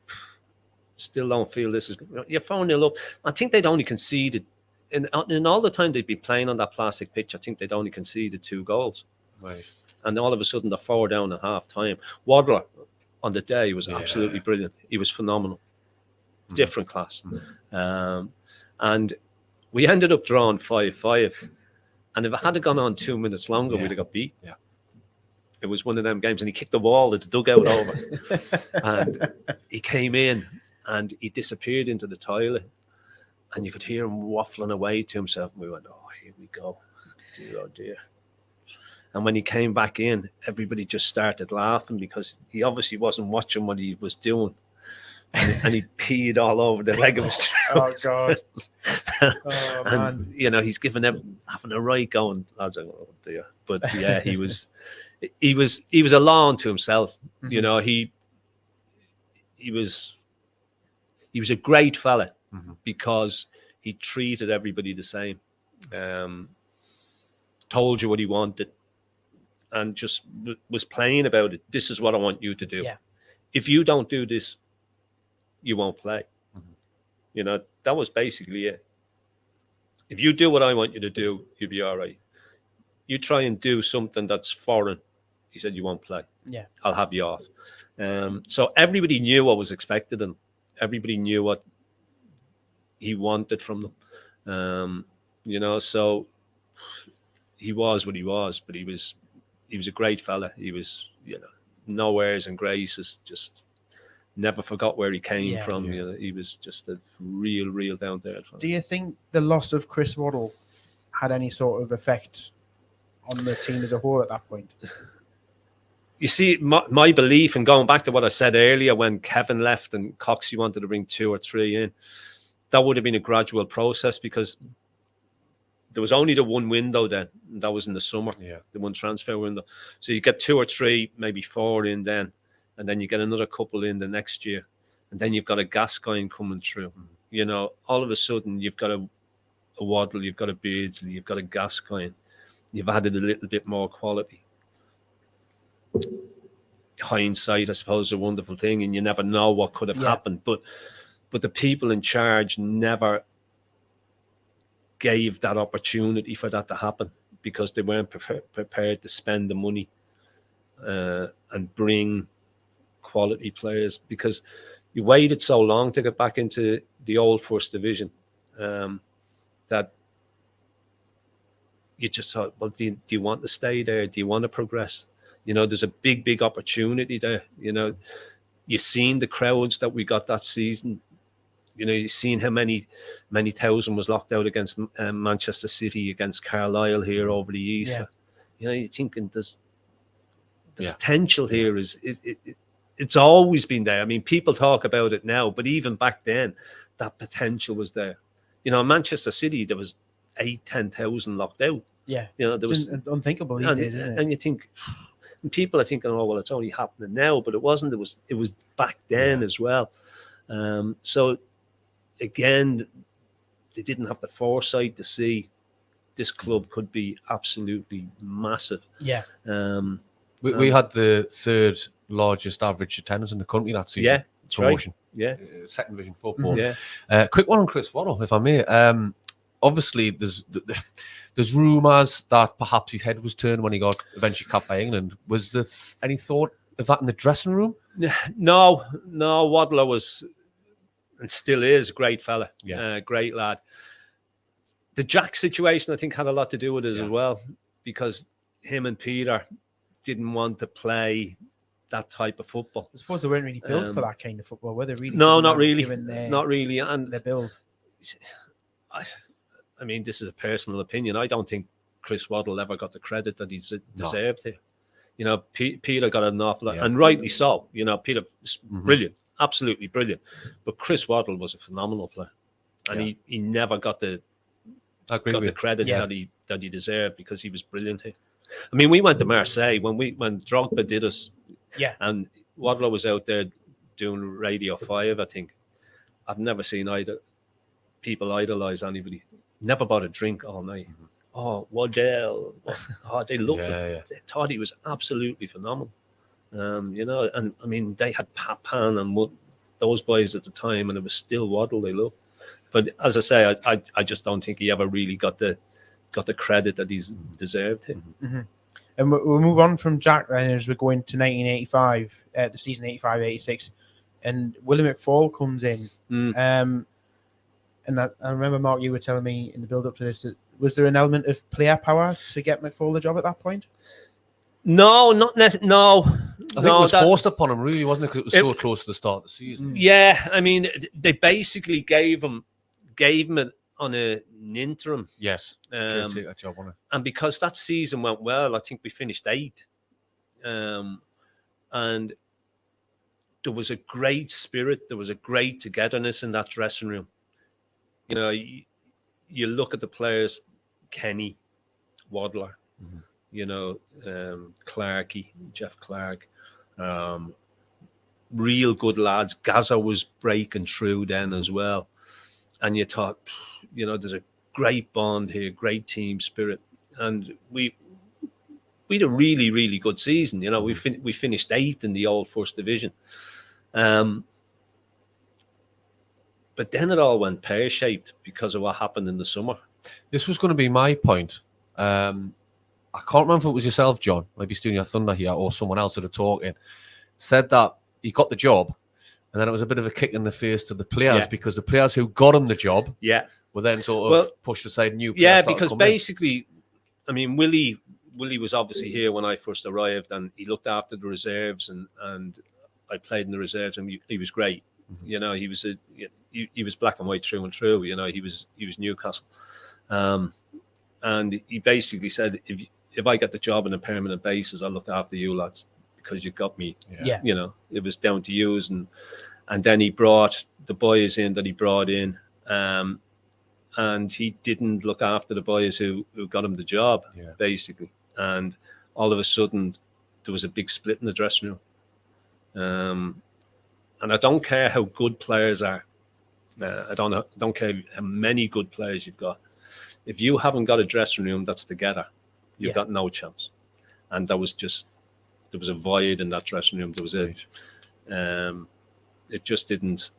still don't feel this is." You're 4-0 up. I think they'd only conceded. In all the time they'd been playing on that plastic pitch, I think they'd only conceded 2 goals. Right. And all of a sudden, they're 4 down at half time. Wadler on the day was absolutely brilliant. He was phenomenal. Different class. And we ended up drawing 5-5. And if it had gone on 2 minutes longer, we'd have got beat. Yeah. It was one of them games, and he kicked the wall at the dugout over. And he came in and he disappeared into the toilet. And you could hear him waffling away to himself. And we went, "Oh, here we go. Dear, oh dear." And when he came back in, everybody just started laughing because he obviously wasn't watching what he was doing. And he peed all over the leg of his trousers. Oh, God. Oh, and, man. you know, he's having a right going. I was like, "Oh, dear." But, yeah, he was a law unto himself. You know, he was a great fella. Because he treated everybody the same, told you what he wanted, and just was playing about it. This is what I want you to do. Yeah. If you don't do this, you won't play. You know, that was basically it. If you do what I want you to do, you'll be all right. You try and do something that's foreign, he said, you won't play. Yeah. I'll have you off. So everybody knew what was expected, and everybody knew what he wanted from them. You know, so he was what he was, but he was a great fella. He was, you know, no airs and graces, just never forgot where he came from. Yeah. You know, he was just a real down there. Do you think the loss of Chris Waddle had any sort of effect on the team as a whole at that point? You see, my belief, and going back to what I said earlier, when Kevin left and Coxey wanted to bring 2 or 3 in, that would have been a gradual process because there was only the one window then. And that was in the summer, the one transfer window. So you get 2 or 3, maybe 4 in then, and then you get another couple in the next year. And then you've got a Gascoigne coming through. You know, all of a sudden you've got a Waddle, you've got a Beardsley, you've got a Gascoigne. You've added a little bit more quality. Hindsight, I suppose, is a wonderful thing, and you never know what could have happened. But the people in charge never gave that opportunity for that to happen because they weren't prepared to spend the money and bring quality players, because you waited so long to get back into the old First Division that you just thought, well, do you want to stay there? Do you want to progress? You know, there's a big opportunity there. You know, you've seen the crowds that we got that season. You know, you've seen how many thousand was locked out against Manchester City, against Carlisle here over the Easter. You know, you're thinking the potential here it's always been there. I mean, people talk about it now, but even back then, that potential was there. You know, in Manchester City, there was 8,000-10,000 locked out. Yeah, you know, there was unthinkable these days, isn't it? And you think, and people are thinking, oh well, it's only happening now, but it wasn't. It was back then as well. So again, they didn't have the foresight to see this club could be absolutely massive. Yeah. We had the third largest average attendance in the country that season. Yeah, that's promotion. Right. Yeah. Second division football. Yeah. Quick one on Chris Waddle, if I may. Obviously, there's rumours that perhaps his head was turned when he got eventually capped by England. Was there any thought of that in the dressing room? No. Waddler was, and still is, a great fella. Yeah. Great lad. The Jack situation, I think, had a lot to do with it as well, because him and Peter didn't want to play that type of football. I suppose they weren't really built for that kind of football, were they? Really? No, not really. Not really. And their build. I mean, this is a personal opinion. I don't think Chris Waddle ever got the credit that he's deserved here. You know, Peter got an awful lot, and rightly so. You know, Peter is brilliant, absolutely brilliant. But Chris Waddle was a phenomenal player, and he never got the credit that he deserved, because he was brilliant here. I mean, we went to Marseille when Drogba did us, and Waddle was out there doing Radio 5. I think I've never seen people idolise anybody. Never bought a drink all night. Oh, Waddell! Oh, they loved him. They thought he was absolutely phenomenal. You know, and I mean, they had Papan and those boys at the time, and it was still Waddle they loved. But as I say, I just don't think he ever really got the credit that he's deserved here. And we'll move on from Jack then as we go into 1985, the season 85-86, and Willie McFall comes in. And I remember, Mark, you were telling me in the build-up to this, was there an element of player power to get McFall the job at that point? No, not necessarily. No. I think it was forced upon him, really, wasn't it? Because it was so close to the start of the season. Yeah, I mean, they basically gave him it on an interim. Yes. Take that job on it. And because that season went well, I think we finished 8th. And there was a great spirit. There was a great togetherness in that dressing room. You know, you look at the players, Kenny, Waddler, you know, Clarkey, Jeff Clark, real good lads. Gaza was breaking through then as well. And you thought, you know, there's a great bond here, great team spirit. And we had a really, really good season. You know, we finished 8th in the old First Division. But then it all went pear-shaped because of what happened in the summer. This was going to be my point. I can't remember if it was yourself, John, maybe stealing your thunder here, or someone else that had talking, said that he got the job, and then it was a bit of a kick in the face to the players, because the players who got him the job were then sort of pushed aside. New players. Yeah, because basically, I mean, Willie was obviously here when I first arrived, and he looked after the reserves, and I played in the reserves, and he was great. You know, he was black and white through and through. You know, he was Newcastle, and he basically said, if I get the job on a permanent basis, I'll look after you lads because you got me. Yeah. You know, it was down to you, and then he brought the boys in that he brought in, and he didn't look after the boys who got him the job, basically. And all of a sudden, there was a big split in the dressing room. And I don't care how good players are. I don't care how many good players you've got. If you haven't got a dressing room that's together, you've got no chance. And there was a void in that dressing room. It just didn't.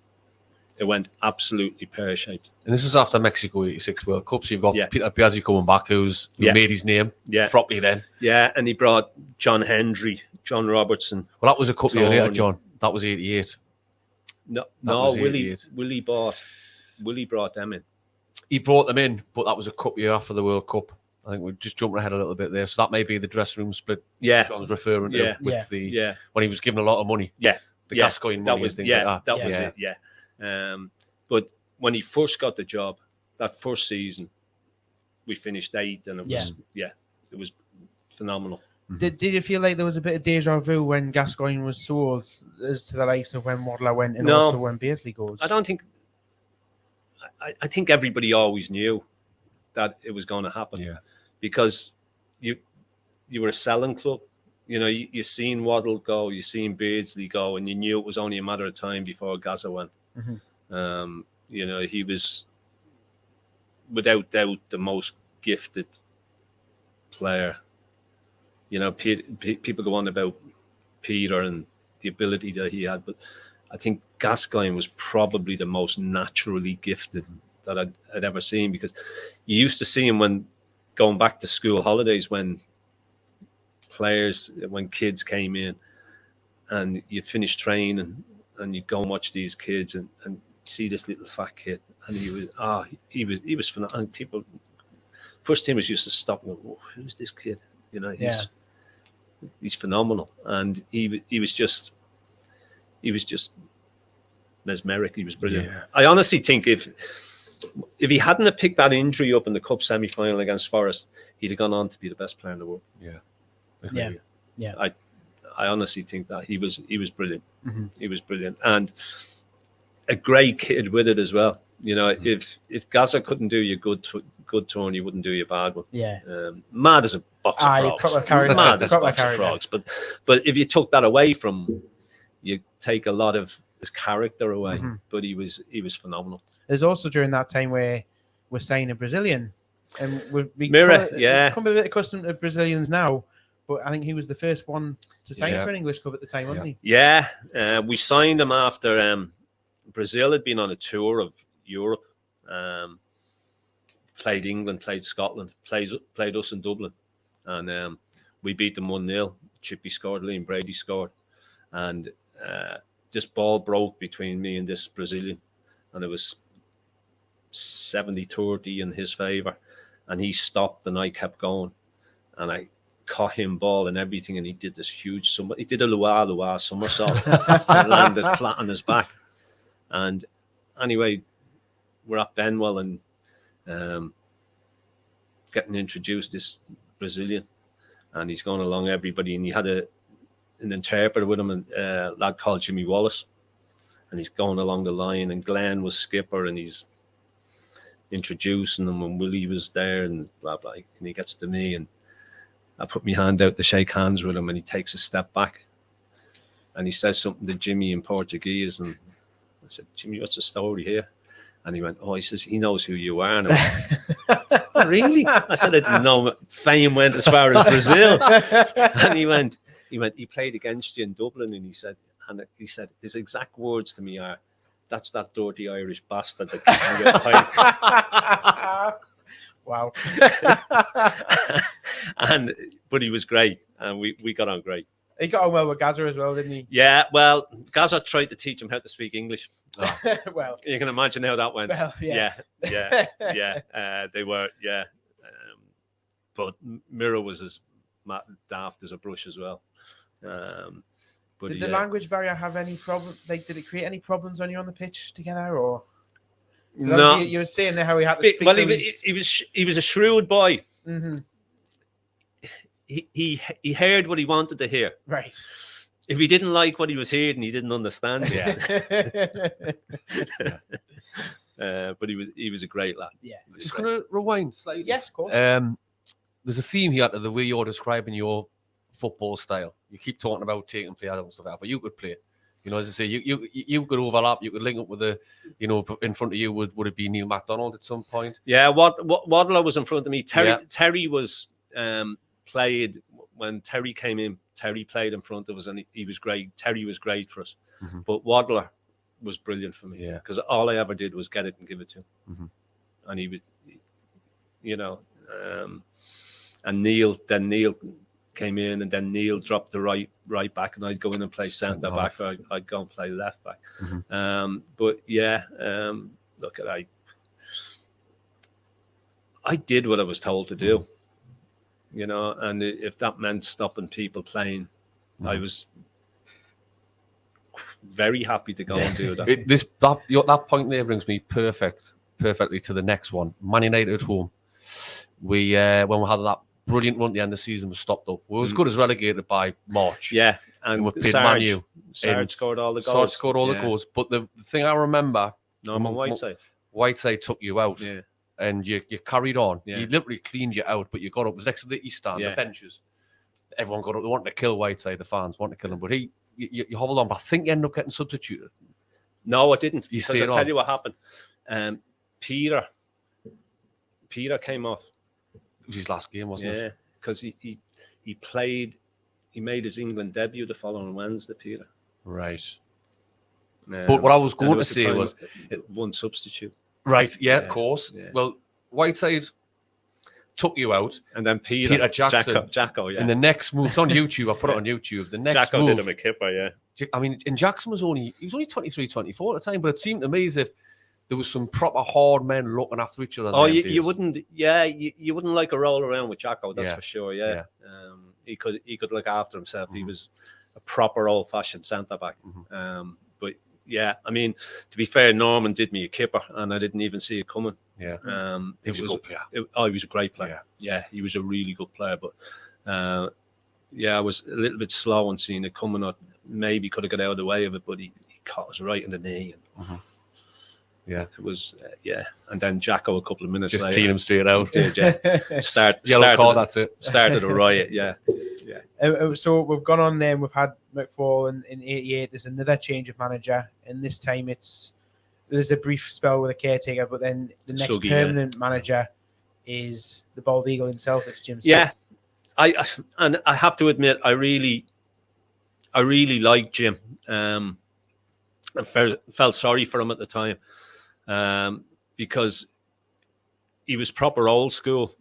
It went absolutely pear-shaped. And this is after Mexico 86 World Cup. So you've got Peter Piazzi coming back, who made his name properly then. Yeah, and he brought John Hendry, John Robertson. Well, that was a couple of years later, John. That was 88. No, Willie brought them in. He brought them in, but that was a couple of years after the World Cup. I think we're just jumping ahead a little bit there. So that may be the dressing room split. Yeah, John's referring to with when he was given a lot of money. Yeah, the Gascoigne money and things like that. That was it. Yeah, but when he first got the job, that first season, we finished 8th, and it was phenomenal. Did you feel like there was a bit of deja vu when Gascoigne was sold as to the likes of when Waddler went and also when Beardsley goes? I don't think. I think everybody always knew that it was going to happen. Yeah, because you were a selling club. You know, you seen Waddle go, you seen Beardsley go, and you knew it was only a matter of time before Gaza went. You know, he was without doubt the most gifted player. You know, people go on about Peter and the ability that he had, but I think Gascoigne was probably the most naturally gifted that I'd ever seen, because you used to see him when going back to school holidays, when kids came in and you'd finish training and you'd go and watch these kids and see this little fat kid, and he was phenomenal. And people, first teamers used to stop and go, who's this kid? You know, he's phenomenal. And he was just mesmeric. He was brilliant. Yeah. I honestly think if he hadn't have picked that injury up in the cup semi-final against Forest, he'd have gone on to be the best player in the world. Yeah. I honestly think that he was brilliant. Mm-hmm. He was brilliant, and a great kid with it as well. You know, if Gaza couldn't do you good turn, he wouldn't do you a bad one. Yeah, mad as a box of frogs. Mad as a box of frogs. But if you took that away from him, you take a lot of his character away. Mm-hmm. But he was phenomenal. There's also during that time where we're saying a Brazilian, and we've become a bit accustomed to Brazilians now. But I think he was the first one to sign for an English club at the time, wasn't he? Yeah, we signed him after Brazil had been on a tour of Europe. Played England, played Scotland, played us in Dublin, and we beat them 1-0. Chippy scored, Liam Brady scored, and this ball broke between me and this Brazilian, and it was 70-30 in his favour, and he stopped and I kept going, and I caught him ball and everything, and he did this huge he did a Lua somersault and landed flat on his back. And anyway, we're at Benwell and getting introduced, this Brazilian, and he's going along everybody, and he had an interpreter with him, a lad called Jimmy Wallace, and he's going along the line, and Glenn was skipper, and he's introducing them, and Willie was there, and blah blah, and he gets to me, and I put my hand out to shake hands with him, and he takes a step back and he says something to Jimmy in Portuguese, and I said, Jimmy, what's the story here? And he went, he says, he knows who you are. And I went, really? I said, I didn't know fame went as far as Brazil. And he went, he played against you in Dublin, and he said his exact words to me are, that's that dirty Irish bastard that can't get paid. Wow. But he was great, and we got on great. He got on well with Gaza as well, didn't he? Yeah, well, Gaza tried to teach him how to speak English. Oh. Well, you can imagine how that went. Well, yeah. They were, yeah. But Miro was as daft as a brush as well. Did the language barrier have any problem? Like, did it create any problems when you're on the pitch together, or? No, you were saying there how he had to speak. Well, he was a shrewd boy. Mm-hmm. He heard what he wanted to hear. Right. If he didn't like what he was hearing, he didn't understand it. But he was a great lad. Yeah. Just going to rewind slightly. Yes, of course. There's a theme here to the way you're describing your football style. You keep talking about taking players and stuff like that, but you could play it. You know, as I say, you could overlap. You could link up with in front of you would it be Neil MacDonald at some point? Yeah, Waddler was in front of me. Terry was played when Terry came in. Terry played in front of us, and he was great. Terry was great for us, but Waddler was brilliant for me. Yeah, because all I ever did was get it and give it to him, and he would, and Neil came in, and then Neil dropped the right back, and I'd go in and play centre back, or I'd go and play left back. But yeah, look, I did what I was told to do, and if that meant stopping people playing, I was very happy to go and do that. That point there brings me perfectly to the next one. Man United at home. We when we had that brilliant run at the end of the season, was stopped up. We were as good as relegated by March. Yeah, and we played Man U. Sarge scored all the goals. The goals. But the thing I remember, Norman Whiteside. Whiteside took you out, and you carried on. Yeah. He literally cleaned you out, but you got up. It was next to the East Stand, the benches. Everyone got up. They wanted to kill Whiteside. The fans wanted to kill him, but you hobbled on. But I think you ended up getting substituted. No, I didn't. Because I'll tell you what happened. Peter Peter came off. It was his last game, wasn't it? Yeah, because he played. He made his England debut the following Wednesday, Peter. Right. But what I was going to say was one substitute. Right. Yeah, of course. Yeah. Well, Whiteside took you out, and then Peter Jackson, Jacko, yeah. And the next move, it's on YouTube. I put it on YouTube. The next Jacko move, did him a kipper, yeah. I mean, and Jackson was only 23, 24 at the time, but it seemed to me as if there was some proper hard men looking after each other. Oh, you wouldn't, you wouldn't like a roll around with Jacko, that's for sure. Yeah. He could look after himself. Mm-hmm. He was a proper old-fashioned centre back. Mm-hmm. But yeah, I mean, to be fair, Norman did me a kipper, and I didn't even see it coming. Yeah, he was a good player. He was a great player. Yeah, he was a really good player. But I was a little bit slow on seeing it coming. Or maybe could have got out of the way of it, but he caught us right in the knee. And, yeah, it was and then Jacko a couple of minutes just later, clean him straight out. Did, Yellow card. That's it. Started a riot. Yeah. So we've gone on there and we've had McFall in 88. There's another change of manager, and this time there's a brief spell with a caretaker, but then the next permanent manager is the bald eagle himself. It's Jim Smith. Yeah, I have to admit, I really liked Jim. I felt sorry for him at the time because he was proper old school.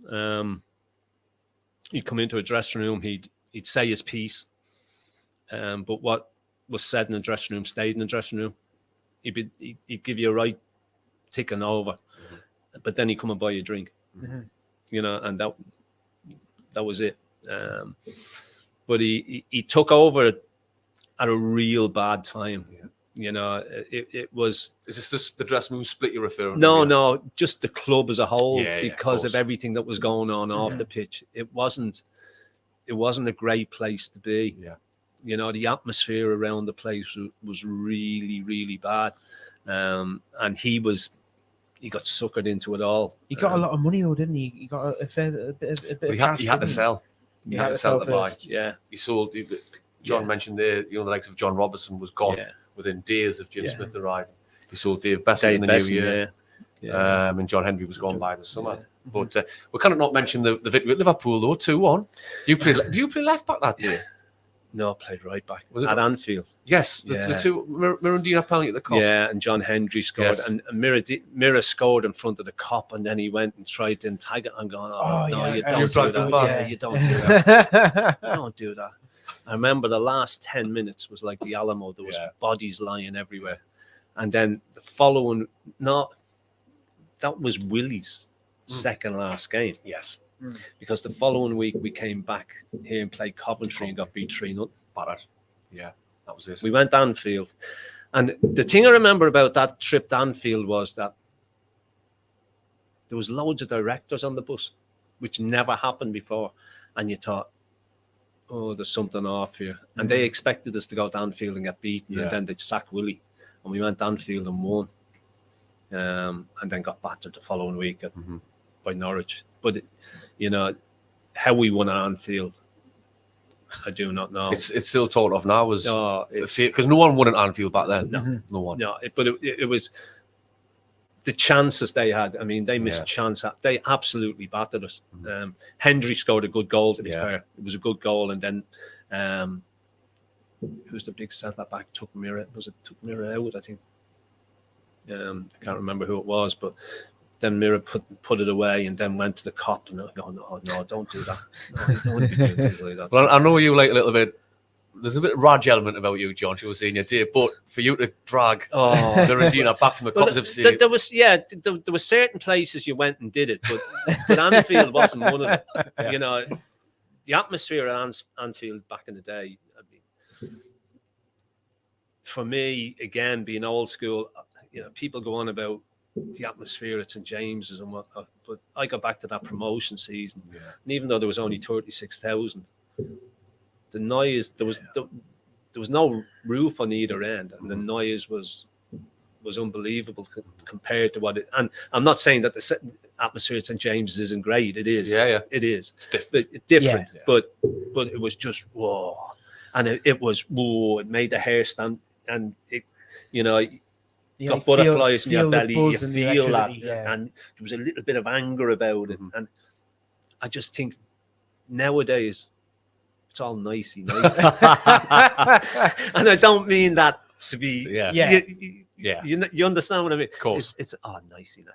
He'd come into a dressing room, he'd say his piece, but what was said in the dressing room stayed in the dressing room. He'd give you a right ticking over, but then he'd come and buy you a drink, and that was it. But he took over at a real bad time. It was. Is this just the dressing room split you're referring to? No, just the club as a whole, because of course. Everything that was going on off the pitch. It wasn't a great place to be. Yeah. The atmosphere around the place was really, really bad. And he got suckered into it all. He got a lot of money though, didn't he? He got a bit of cash. He had to sell. He had to sell to buy. first. Yeah. He sold. John mentioned there, the likes of John Robertson was gone within days of Jim Smith arriving. He sold Dave Besson in the new year. And John Henry was gone by the summer. Yeah. But we cannot not mention the victory at Liverpool though, 2-1. Do you play left back that day? No, I played right back. Was it at Anfield? Yes, the two Mirandina penalty at the Kop. Yeah, and John Hendry scored, and Mira scored in front of the Kop, and then he went and tried to tag it. I'm going, you don't do that. Yeah, you don't do that. Don't do that. I remember the last 10 minutes was like the Alamo. There was bodies lying everywhere, and then the following, that was Willie's second last game. Yes. Because the following week we came back here and played Coventry and got beat 3-0. Yeah, that was it. We went to Anfield. And the thing I remember about that trip to Anfield was that there was loads of directors on the bus, which never happened before. And you thought, there's something off here. And they expected us to go to Anfield and get beaten, and then they'd sack Willie. And we went to Anfield and won. And then got battered the following week by Norwich. But how we won at Anfield, I do not know. It's still thought of now as because no one won at Anfield back then. No one. No, but it was the chances they had. I mean, they missed chance. They absolutely battered us. Hendry scored a good goal. To be fair, it was a good goal. And then it was the big centre back took Mira out. I think I can't remember who it was, but. Then Mira put it away and then went to the Kop and I go, no, don't do that. No, you don't want to be doing things like that. Well, I know you like a little bit. There's a bit of Raj element about you, John. She was saying you did, but for you to drag Mirandina back from the Cops of there were certain places you went and did it, but Anfield wasn't one of them. The atmosphere at Anfield back in the day. I mean, for me, again, being old school, people go on about the atmosphere at St James's and whatnot, but I got back to that promotion season, and even though there was only 36,000, the noise there was no roof on either end, and the noise was unbelievable compared to what it. And I'm not saying that the atmosphere at St James's isn't great. It is. It is. It's different. But it was just whoa, and it was whoa. It made the hair stand, and it You got like, butterflies in your feel the belly. You buzz and the feel that, electricity, yeah. and there was a little bit of anger about it. And I just think nowadays it's all nicey. And I don't mean that to be. You understand what I mean? Of course. It's nicey.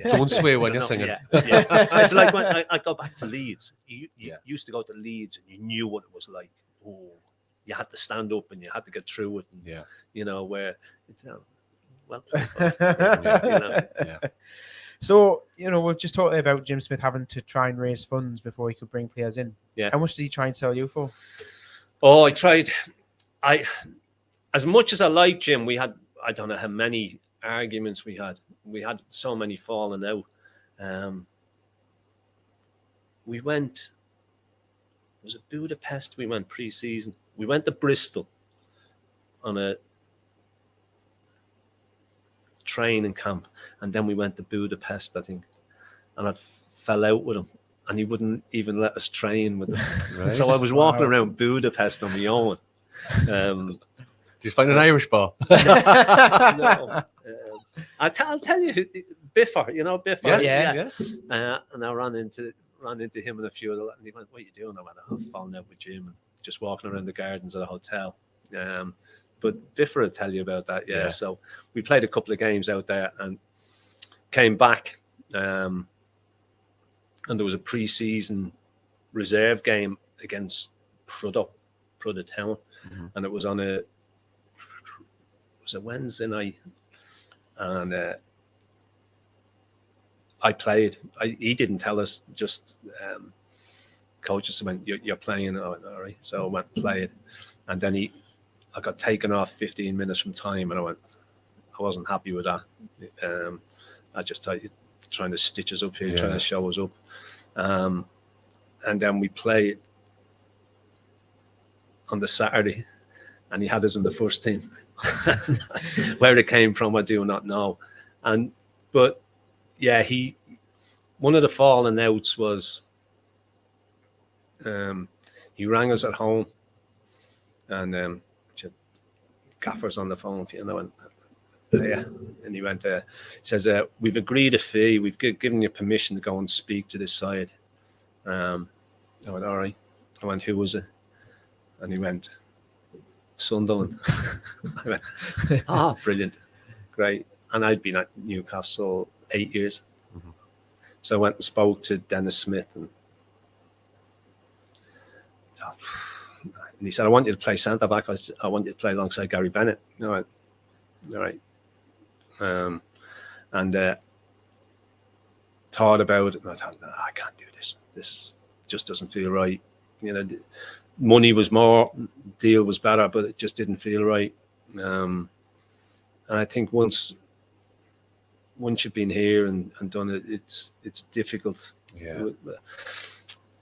Don't swear when you're singing. It's like when I go back to Leeds. You used to go to Leeds and you knew what it was like. Oh, you had to stand up and you had to get through it. And, you know, where it's well. So, you know, we've just talked about Jim Smith having to try and raise funds before he could bring players in. Yeah. How much did he try and sell you for? Oh, I tried. As much as I liked Jim, we had, I don't know how many arguments we had. We had so many falling out. We went, was it Budapest? We went pre-season. We went to Bristol on a training camp, and then we went to Budapest, I think, and I fell out with him, and he wouldn't even let us train with him. Right. So I was walking around Budapest on my own. Did you find an Irish bar? No. I'll tell you, Biffer, you know Biffer? Yes, and I ran into him and a few other, and he went, "What are you doing?" I went, "I've fallen out with Jim and just walking around the gardens of the hotel." But Biffer will tell you about that, yeah. So we played a couple of games out there and came back, and there was a pre-season reserve game against Prudhoe Town, and it was on a Wednesday night, and I played. He didn't tell us, just coach just went, "You're playing." I went, "All right." So I went and played, and then I got taken off 15 minutes from time, and I wasn't happy with that. I just thought you're trying to stitch us up here, trying to show us up. And then we played on the Saturday, and he had us in the first team. Where it came from, I do not know. But yeah, one of the falling outs was he rang us at home, and Gaffer's on the phone, you know, and and he went, says, "We've agreed a fee. We've given you permission to go and speak to this side." I went, "All right." I went, "Who was it?" And he went, "Sunderland." I went, brilliant, great. And I'd been at Newcastle 8 years, so I went and spoke to Dennis Smith, and he said, "I want you to play centre back. I want you to play alongside Gary Bennett." I went, "All right." And thought about it, and I thought, "No, I can't do this. This just doesn't feel right." You know, money was more, deal was better, but it just didn't feel right. And I think once you've been here and done it, it's difficult. Yeah.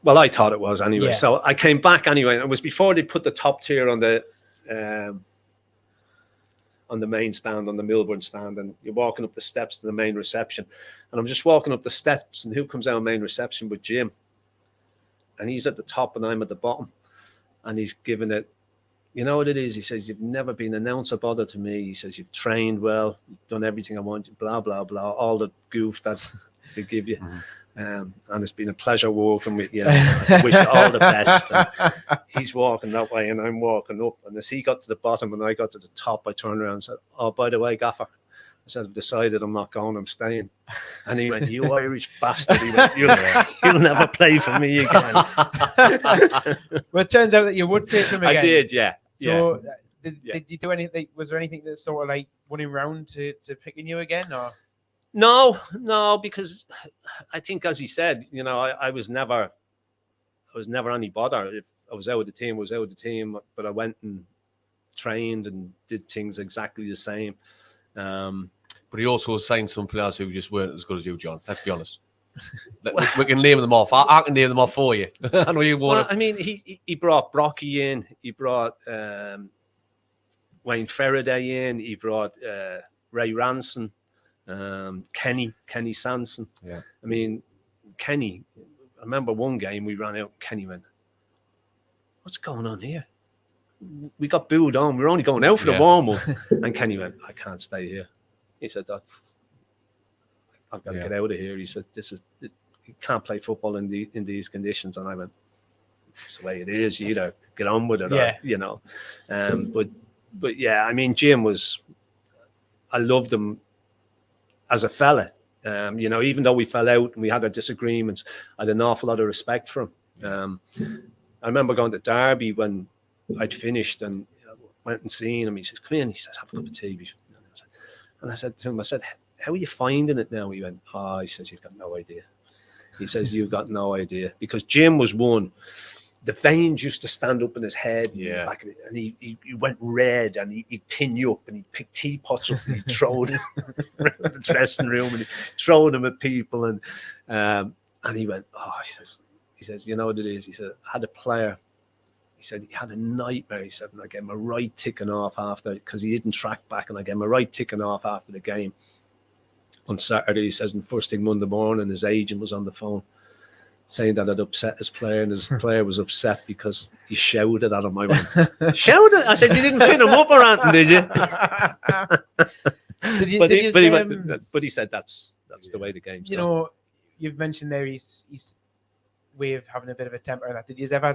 Well, I thought it was anyway. Yeah. So I came back anyway. And it was before they put the top tier on the main stand, on the Milburn stand, and you're walking up the steps to the main reception. And I'm just walking up the steps, and who comes out of main reception with Jim? And he's at the top and I'm at the bottom. And he's giving it, you know what it is? He says, "You've never been an ounce of bother to me." He says, "You've trained well, you've done everything I want, blah, blah, blah," all the goof that they give you. And it's been a pleasure walking with you. I wish you all the best. And he's walking that way and I'm walking up. And as he got to the bottom and I got to the top, I turned around and said, "Oh, by the way, Gaffer," I said, "I've decided I'm not going, I'm staying." And he went, "You Irish bastard." He went, You'll never play for me again. Well, it turns out that you would play for him again. I did, yeah. So did you do anything? Was there anything that sort of like running round to picking you again, or? No, because I think, as he said, you know, I was never any bother. If I was out of the team, I was out of the team. But I went and trained and did things exactly the same. But he also signed some players who just weren't as good as you, John. Let's be honest. We can name them off. I can name them off for you. I know you want. Well, I mean, he brought Brocky in. He brought Wayne Faraday in. He brought Ray Ranson. Kenny Sanson. Yeah. I mean, Kenny, I remember one game we ran out, Kenny went, "What's going on here? We got booed on. We were only going out for the warm-up." And Kenny went, "I can't stay here. He said, I've got to get out of here. He said, you can't play football in these conditions. And I went, it's the way it is. You either get on with it, or, you know. But yeah, I mean, Jim I loved him as a fella. You know, even though we fell out and we had our disagreements, I had an awful lot of respect for him. I remember going to Derby when I'd finished and went and seen him. He says, come in. He says, have a cup of tea. And I said to him, how are you finding it now? He went, he says, you've got no idea. He says, you've got no idea. Because Jim was one, the veins used to stand up in his head. Back of it, and he went red, and he'd pin you up, and he'd pick teapots up, and he'd throw them around the dressing room, and he'd throw them at people. And he went, he says, you know what it is? He said, I had a player. He said, he had a nightmare. He said, and I gave him a right ticking off after, because he didn't track back, and I gave him a right ticking off after the game on Saturday. He says, and first thing Monday morning, his agent was on the phone saying that it upset his player, and his player was upset because he shouted at him. I went, shouted? I said, you didn't pin him up or anything, did you? But he said that's the way the game's gone. Know, you've mentioned there he's way of having a bit of a temper. That did you ever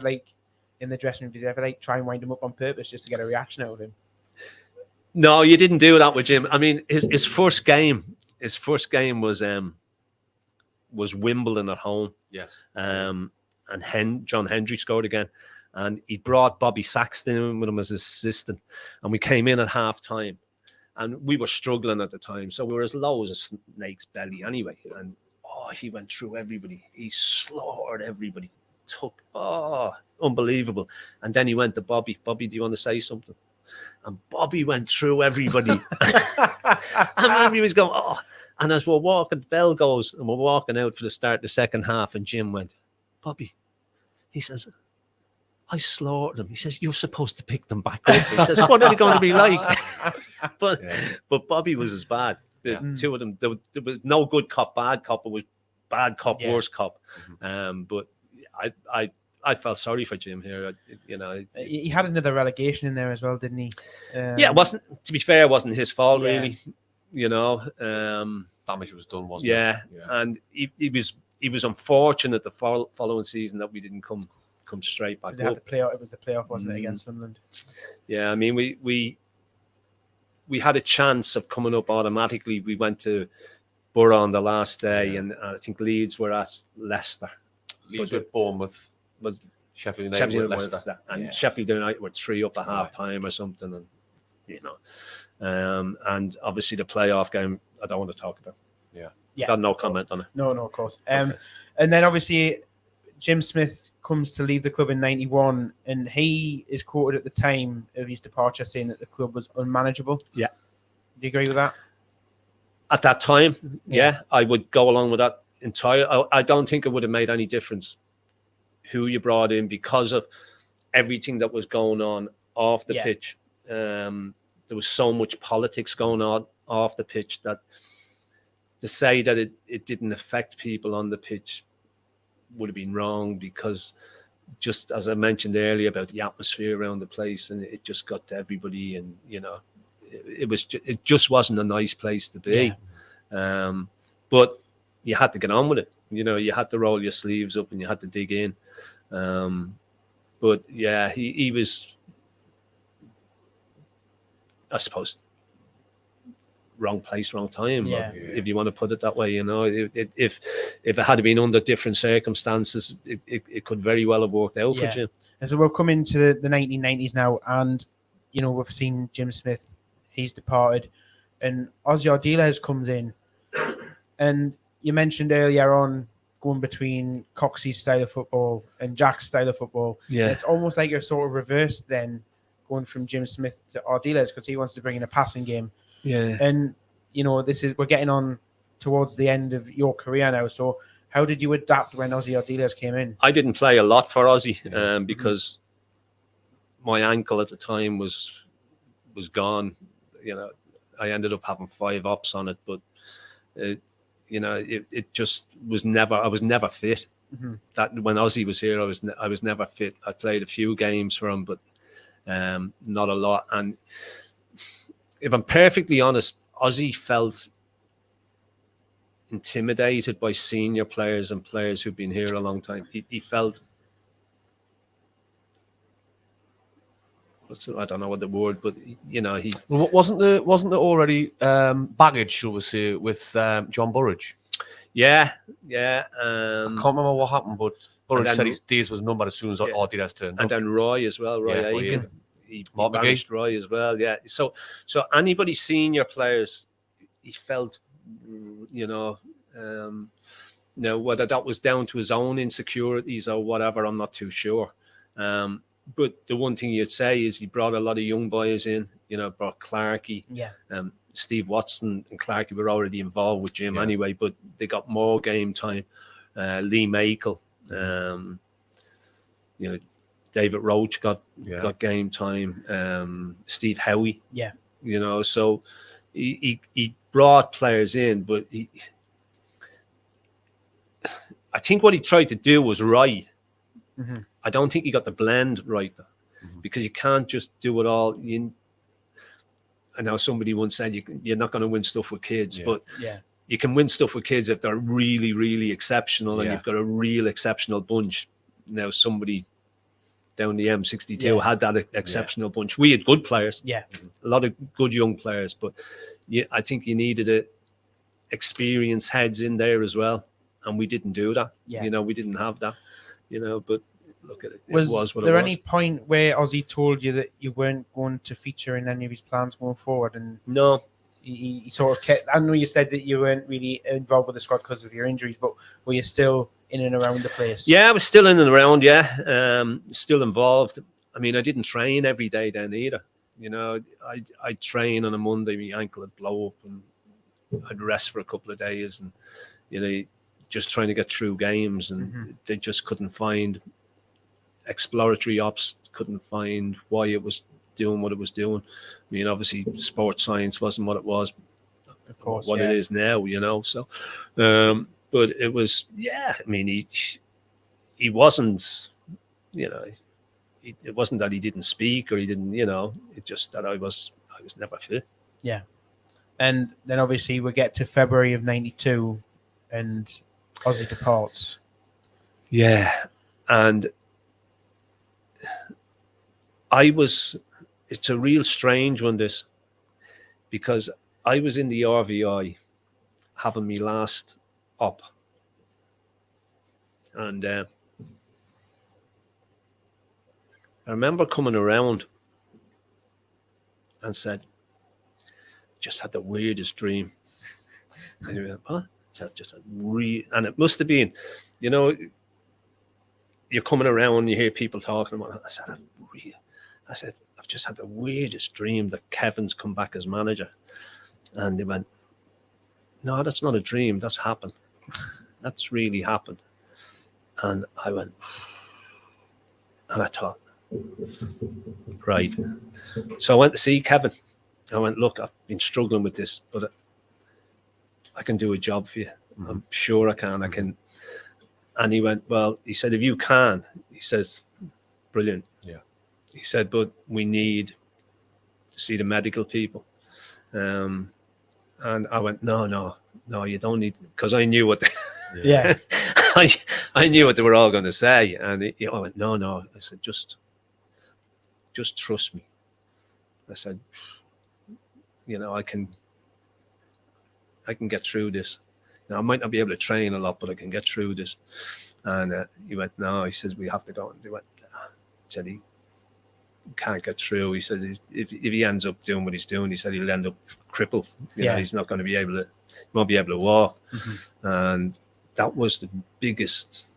in the dressing room? Did you ever try and wind him up on purpose just to get a reaction out of him? No, you didn't do that with Jim. I mean, his first game was Wimbledon at home. Yes. And John Hendry scored again. And he brought Bobby Saxton in with him as his assistant. And we came in at half time. And we were struggling at the time. So we were as low as a snake's belly anyway. And he went through everybody. He slaughtered everybody. Unbelievable. And then he went to Bobby. Bobby, do you want to say something? And Bobby went through everybody. And he was going, And as we're walking, the bell goes, and we're walking out for the start of the second half, and Jim went, Bobby, he says, I slaughtered them. He says, you're supposed to pick them back up. He says, what are they going to be like? But Bobby was as bad. The two of them, there was no good cop, bad cop. It was bad cop, worse cop. But I felt sorry for Jim here. He had another relegation in there as well, didn't he? It wasn't. To be fair, it wasn't his fault really. Damage was done, wasn't it? And he was unfortunate the following season that we didn't come straight back up. It was the playoff, wasn't it, against Sunderland? Yeah, I mean we had a chance of coming up automatically. We went to Borough on the last day, and I think Leeds were at Leicester. Leeds with Bournemouth. But Sheffield United were Leicester. And Sheffield United were 3 up at half time or something, and and obviously the playoff game I don't want to talk about. Got no comment on it. No, of course. And then obviously Jim Smith comes to leave the club in 91, and he is quoted at the time of his departure saying that the club was unmanageable. Do you agree with that? At that time, I would go along with that entire. I don't think it would have made any difference who you brought in because of everything that was going on off the pitch. There was so much politics going on off the pitch that to say that it didn't affect people on the pitch would have been wrong, because just as I mentioned earlier about the atmosphere around the place, and it just got to everybody, and it just wasn't a nice place to be. But you had to get on with it. You had to roll your sleeves up and you had to dig in. But yeah, he was, I suppose, wrong place, wrong time. If you want to put it that way, if it had been under different circumstances, it could very well have worked out for Jim. And so we'll come into the 1990s now, and we've seen Jim Smith, he's departed, and Ozzy Ardiles comes in, and you mentioned earlier on going between Coxey's style of football and Jack's style of football. It's almost like you're sort of reversed then, going from Jim Smith to Ardiles, because he wants to bring in a passing game. And we're getting on towards the end of your career now. So how did you adapt when Ozzy Ardiles came in? I didn't play a lot for Ozzy because my ankle at the time was gone. I ended up having 5 ops on it, but it just was never. I was never fit. That when Ozzy was here, I was never fit. I played a few games for him, but not a lot. And if I'm perfectly honest, Ozzy felt intimidated by senior players and players who've been here a long time. He felt, I don't know what the word, but you know, he wasn't there already baggage, shall we say, with John Burridge? Yeah. I can't remember what happened, but Burridge said his days was numbered as soon as Ardiles turned up. And then Roy as well, Roy Aiken. He banished Roy as well, yeah. So anybody senior players, he felt, you know, whether that was down to his own insecurities or whatever, I'm not too sure. But the one thing you'd say is he brought a lot of young boys in, you know, brought Clarkey. Yeah. Steve Watson and Clarkey were already involved with Jim anyway, but they got more game time. Lee Makel, you know, David Roach got game time. Steve Howie, you know, so he brought players in, but I think what he tried to do was right. Mm-hmm. I don't think he got the blend right, though, because you can't just do it all. I know somebody once said you're not going to win stuff with kids, but you can win stuff with kids if they're really, really exceptional and you've got a real exceptional bunch. Now, somebody down the M62 had that exceptional bunch. We had good players, a lot of good young players, but I think you needed experienced heads in there as well, and we didn't do that. You know, we didn't have that. You know, but look at it. Was there any point where Ozzy told you that you weren't going to feature in any of his plans going forward? And no, he sort of kept. I know you said that you weren't really involved with the squad because of your injuries, but were you still in and around the place? Yeah, I was still in and around. Yeah, still involved. I mean, I didn't train every day then either. You know, I'd train on a Monday, my ankle would blow up, and I'd rest for a couple of days, and you know, just trying to get through games, and they just couldn't find exploratory ops, couldn't find why it was doing what it was doing. I mean, obviously sports science wasn't what it was, of course, what it is now, you know. So but it was, I mean, he wasn't, you know, it wasn't that he didn't speak or he didn't, you know, it just that I was never fit. Yeah. And then obviously we get to February of 92 and Ozzy departs. Yeah. And it's a real strange one, this, because I was in the RVI having me last up. And I remember coming around and said, just had the weirdest dream. And he went, huh? Just and it must have been, you know, you're coming around, you hear people talking about it. I said, I've just had the weirdest dream that Kevin's come back as manager. And they went, no, that's not a dream. That's happened. That's really happened. And I went, and I thought, right. So I went to see Kevin. I went, look, I've been struggling with this, but I can do a job for you. I'm sure I can. I can. And he went, well, he said, if you can, he says, brilliant. Yeah. He said, but we need to see the medical people. And I went, no, you don't need, because I knew what I knew what they were all going to say. And I went, no. I said, just trust me. I said, you know, I can get through this. Now, I might not be able to train a lot, but I can get through this. And he went, no, he says, we have to go. And they went, he said, he can't get through. He said, if he ends up doing what he's doing, he said he'll end up crippled. You know, he's not going to be able to, he won't be able to walk. And that was the biggest.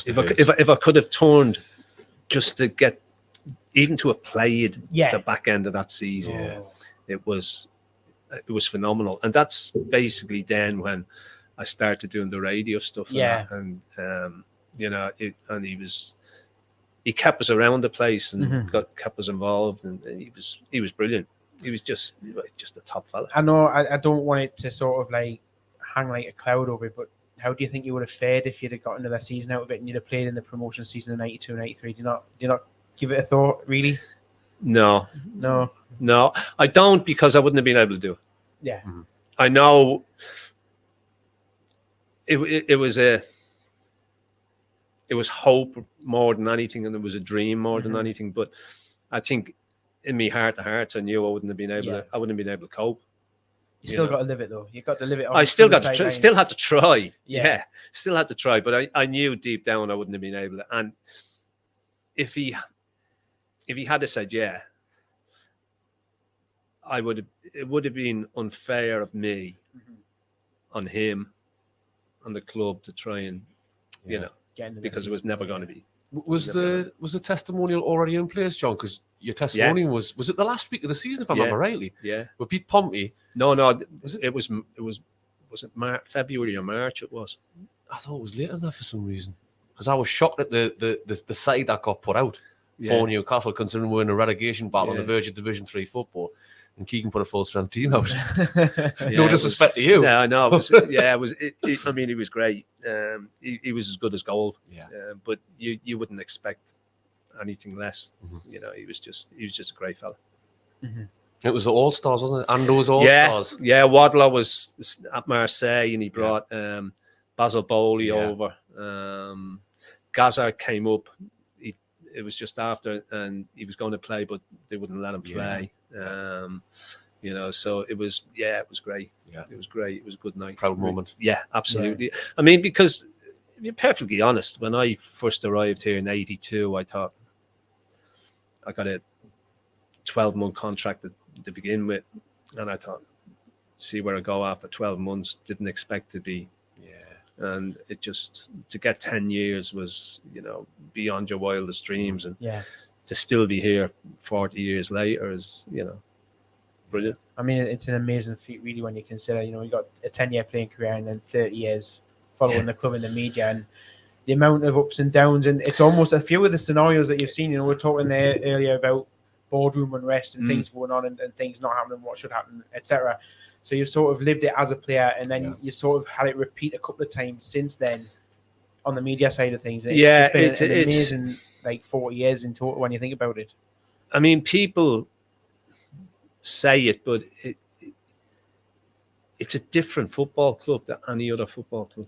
If I could have turned just to get, even to have played the back end of that season, it was phenomenal. And that's basically then when I started doing the radio stuff. And you know, and he kept us around the place and kept us involved, and he was brilliant. He was just a top fella. I know I don't want it to sort of like hang like a cloud over it, but how do you think you would have fared if you'd have got another season out of it and you'd have played in the promotion season of 92 and 93? Do you not give it a thought, really? No, I don't, because I wouldn't have been able to do it. Yeah. I know it was hope more than anything, and it was a dream more than anything. But I think in me heart to heart, I knew I wouldn't have been able to. I wouldn't have been able to cope. You still got to live it though. You got to live it. I still got to still had to try. Yeah. Still had to try. But I knew deep down I wouldn't have been able to. And if he had said yeah, it would have been unfair of me on him, on the club to try and because it was never going to be. Was the testimonial already in place, John? Because your testimonial was it the last week of the season, if I remember rightly? Yeah. With Pete Pompey. No, was it February or March? It was. I thought it was later than that for some reason. Because I was shocked at the side that got put out for Newcastle, considering we're in a relegation battle on the verge of Division 3 football. And Keegan put a full-strength team out. No disrespect to you. Yeah, I know. I mean, he was great. He was as good as gold. Yeah. But you wouldn't expect anything less. He was just a great fella. It was the All-Stars, wasn't it? Ando was All-Stars. Yeah, Wadler was at Marseille, and he brought Basil Bowley over. Gaza came up. It was just after, and he was going to play, but they wouldn't let him play. So it was great. Yeah, it was great. It was a good night. Proud moment. Yeah, absolutely. Yeah. I mean, because to be perfectly honest, when I first arrived here in '82, I thought I got a 12-month contract to begin with, and I thought, see where I go after 12 months. Didn't expect to be. And it just to get 10 years was, beyond your wildest dreams, and to still be here 40 years later is, brilliant. I mean, it's an amazing feat, really, when you consider, you got a 10-year playing career and then 30 years following the club in the media, and the amount of ups and downs, and it's almost a few of the scenarios that you've seen. We're talking there earlier about boardroom unrest and things going on and things not happening, what should happen, etc. So you've sort of lived it as a player, and then you sort of had it repeat a couple of times since then on the media side of things. It's been an amazing 40 years in total when you think about it. I mean, people say it, but it's a different football club than any other football club.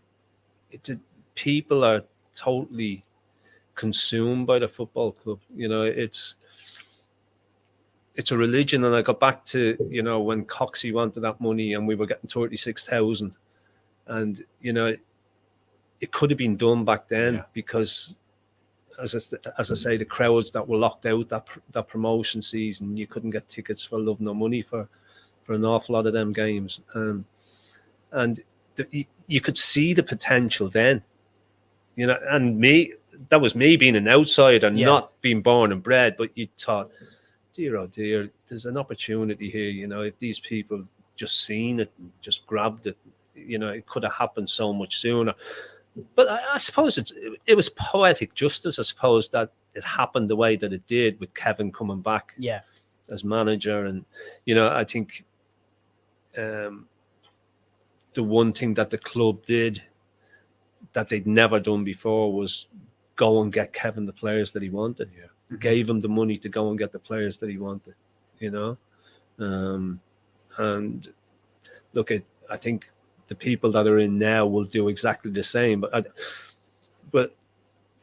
People are totally consumed by the football club. It's a religion, and I got back to when Coxey wanted that money and we were getting 36,000, and it could have been done back then because, as I say, the crowds that were locked out that promotion season, you couldn't get tickets for love nor money for an awful lot of them games, and you could see the potential then, and that was me being an outsider, not being born and bred, but you thought, dear, oh dear, there's an opportunity here. If these people just seen it, just grabbed it, it could have happened so much sooner. But I suppose it was poetic justice, I suppose, that it happened the way that it did with Kevin coming back as manager. And, I think the one thing that the club did that they'd never done before was go and get Kevin the players that he wanted. Yeah. Gave him the money to go and get the players that he wanted, and look, I think the people that are in now will do exactly the same. But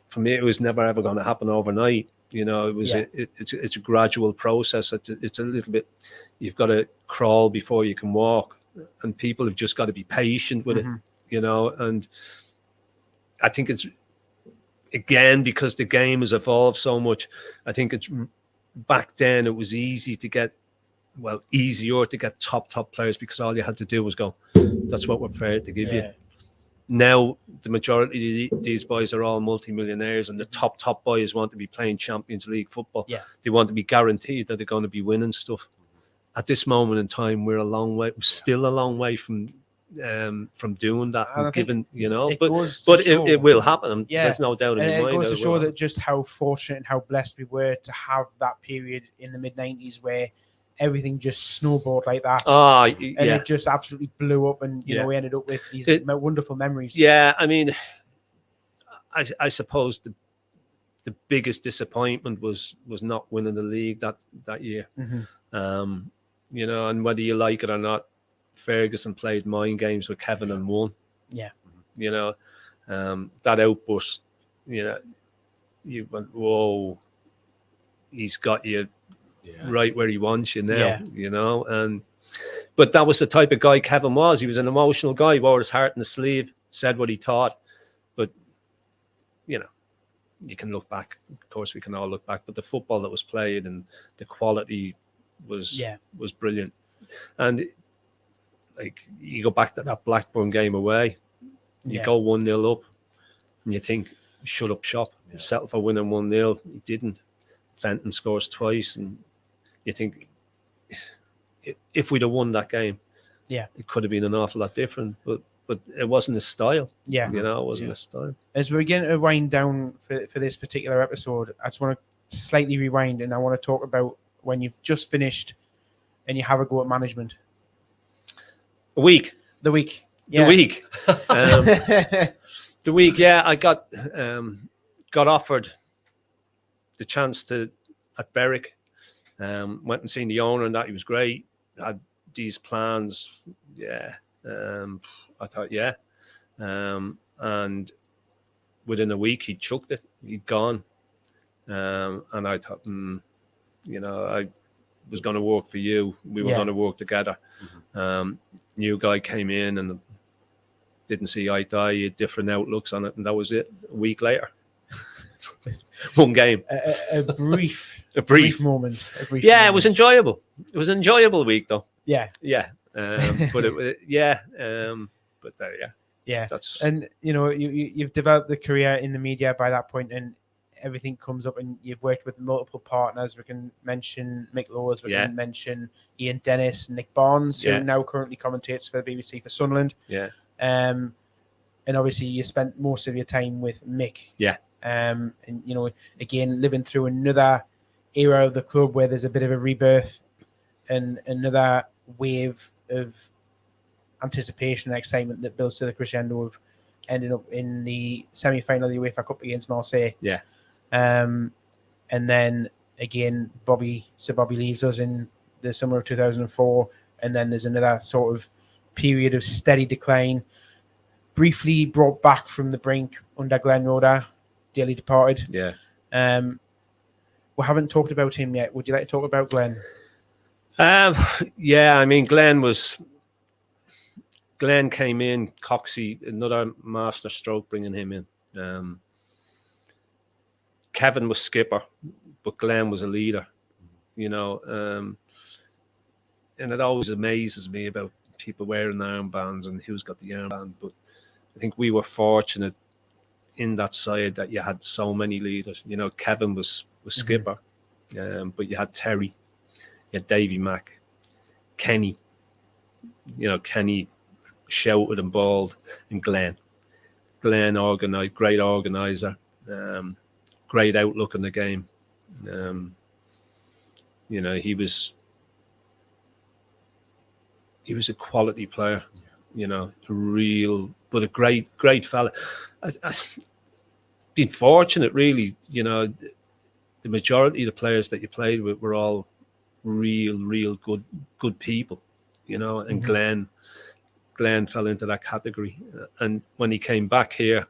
for me, it was never ever going to happen overnight. It was it's a gradual process. It's a little bit. You've got to crawl before you can walk, and people have just got to be patient with it. And I think it's. Again, because the game has evolved so much, I think it's back then it was easier to get top players because all you had to do was go, that's what we're prepared to give you. Now, the majority of these boys are all multimillionaires, and the top boys want to be playing Champions League football. Yeah. They want to be guaranteed that they're going to be winning stuff. At this moment in time, we're still a long way from doing that and giving, but it will happen. There's no doubt in my mind. It goes to show that just how fortunate and how blessed we were to have that period in the mid-90s where everything just snowballed like that. It just absolutely blew up, and we ended up with these wonderful memories. Yeah, I mean, I suppose the biggest disappointment was not winning the league that year. And whether you like it or not, Ferguson played mind games with Kevin and won. Yeah. You know, that outburst, you know, you went, whoa, he's got you right where he wants you now, you know. But that was the type of guy Kevin was. He was an emotional guy. He wore his heart in the sleeve, said what he thought. But, you know, you can look back. Of course, we can all look back. But the football that was played and the quality was brilliant. And, like, you go back to that Blackburn game away, you go 1-0 up, and you think, shut up shop. Settle for winning 1-0. He didn't. Fenton scores twice, and you think, if we'd have won that game, it could have been an awful lot different. But it wasn't his style. Yeah, you know, it wasn't his style. As we begin to wind down for this particular episode, I just want to slightly rewind, and I want to talk about when you've just finished and you have a go at management. The week. Yeah. The week. Yeah, I got offered the chance to at Berwick. Went and seen the owner, and that he was great. Had these plans. Yeah. I thought, and within a week he'd chucked it. He'd gone. And I thought, you know, I was going to work for you. We were going to work together. New guy came in and didn't see eye to eye. He had different outlooks on it, and that was it. A week later, one game. A brief moment. It was enjoyable. It was an enjoyable week, though. Yeah. But that's, and you know, you've developed the career in the media by that point, and everything comes up, and you've worked with multiple partners. We can mention Mick Lawes, we can mention Ian Dennis, Nick Barnes, who now currently commentates for the BBC for Sunderland. And obviously you spent most of your time with Mick. And you know, again, living through another era of the club where there's a bit of a rebirth and another wave of anticipation and excitement that builds to the crescendo of ending up in the semi-final of the UEFA Cup against Marseille. And then again, Sir Bobby leaves us in the summer of 2004, and then there's another sort of period of steady decline. Briefly brought back from the brink under Glenn Roeder, dearly departed. We haven't talked about him yet. Would you like to talk about Glenn? I mean, Glenn came in, Coxey, another master stroke bringing him in. Kevin was skipper, but Glenn was a leader, you know. And it always amazes me about people wearing armbands and who's got the armband. But I think we were fortunate in that side that you had so many leaders. You know, Kevin was skipper, but you had Terry, you had Davy Mack, Kenny. You know, Kenny shouted and bawled, and Glenn organised, great organizer, great outlook on the game. You know, he was a quality player, you know, but a great fella. I've been fortunate, really, you know, the majority of the players that you played with were all real good people, you know, and Glenn fell into that category. And when he came back here,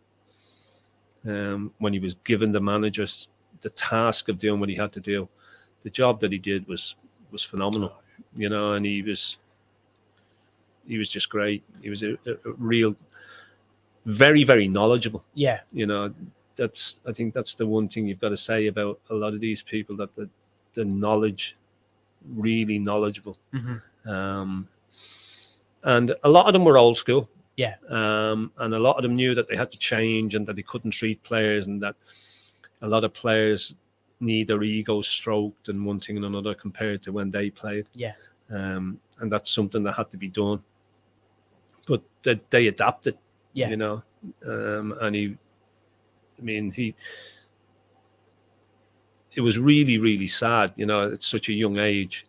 when he was given the task of doing what he had to do, the job that he did was phenomenal, you know, and he was just great. He was a real, very, very knowledgeable. You know, I think that's the one thing you've got to say about a lot of these people, that the knowledge, really knowledgeable. And a lot of them were old school. And a lot of them knew that they had to change and that they couldn't treat players, and that a lot of players need their egos stroked and one thing and another compared to when they played. And that's something that had to be done. But they adapted, you know. And it was really, really sad, you know, at such a young age.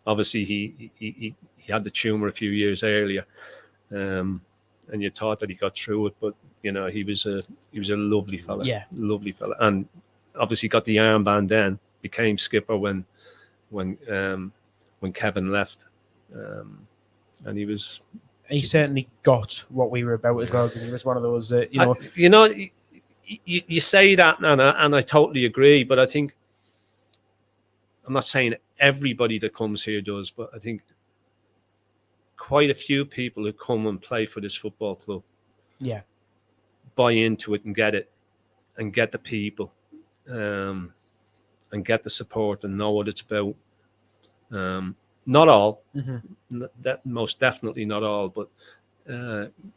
Obviously, he had the tumour a few years earlier, and you thought that he got through it, but you know, he was a lovely fella, lovely fella, and obviously got the armband. Then became skipper when Kevin left. and he certainly got what we were about as well. He was one of those, you say that, and I totally agree. But I think, I'm not saying everybody that comes here does, but I think quite a few people who come and play for this football club, buy into it and get it, and get the people, and get the support and know what it's about. Not all, that most definitely not all, but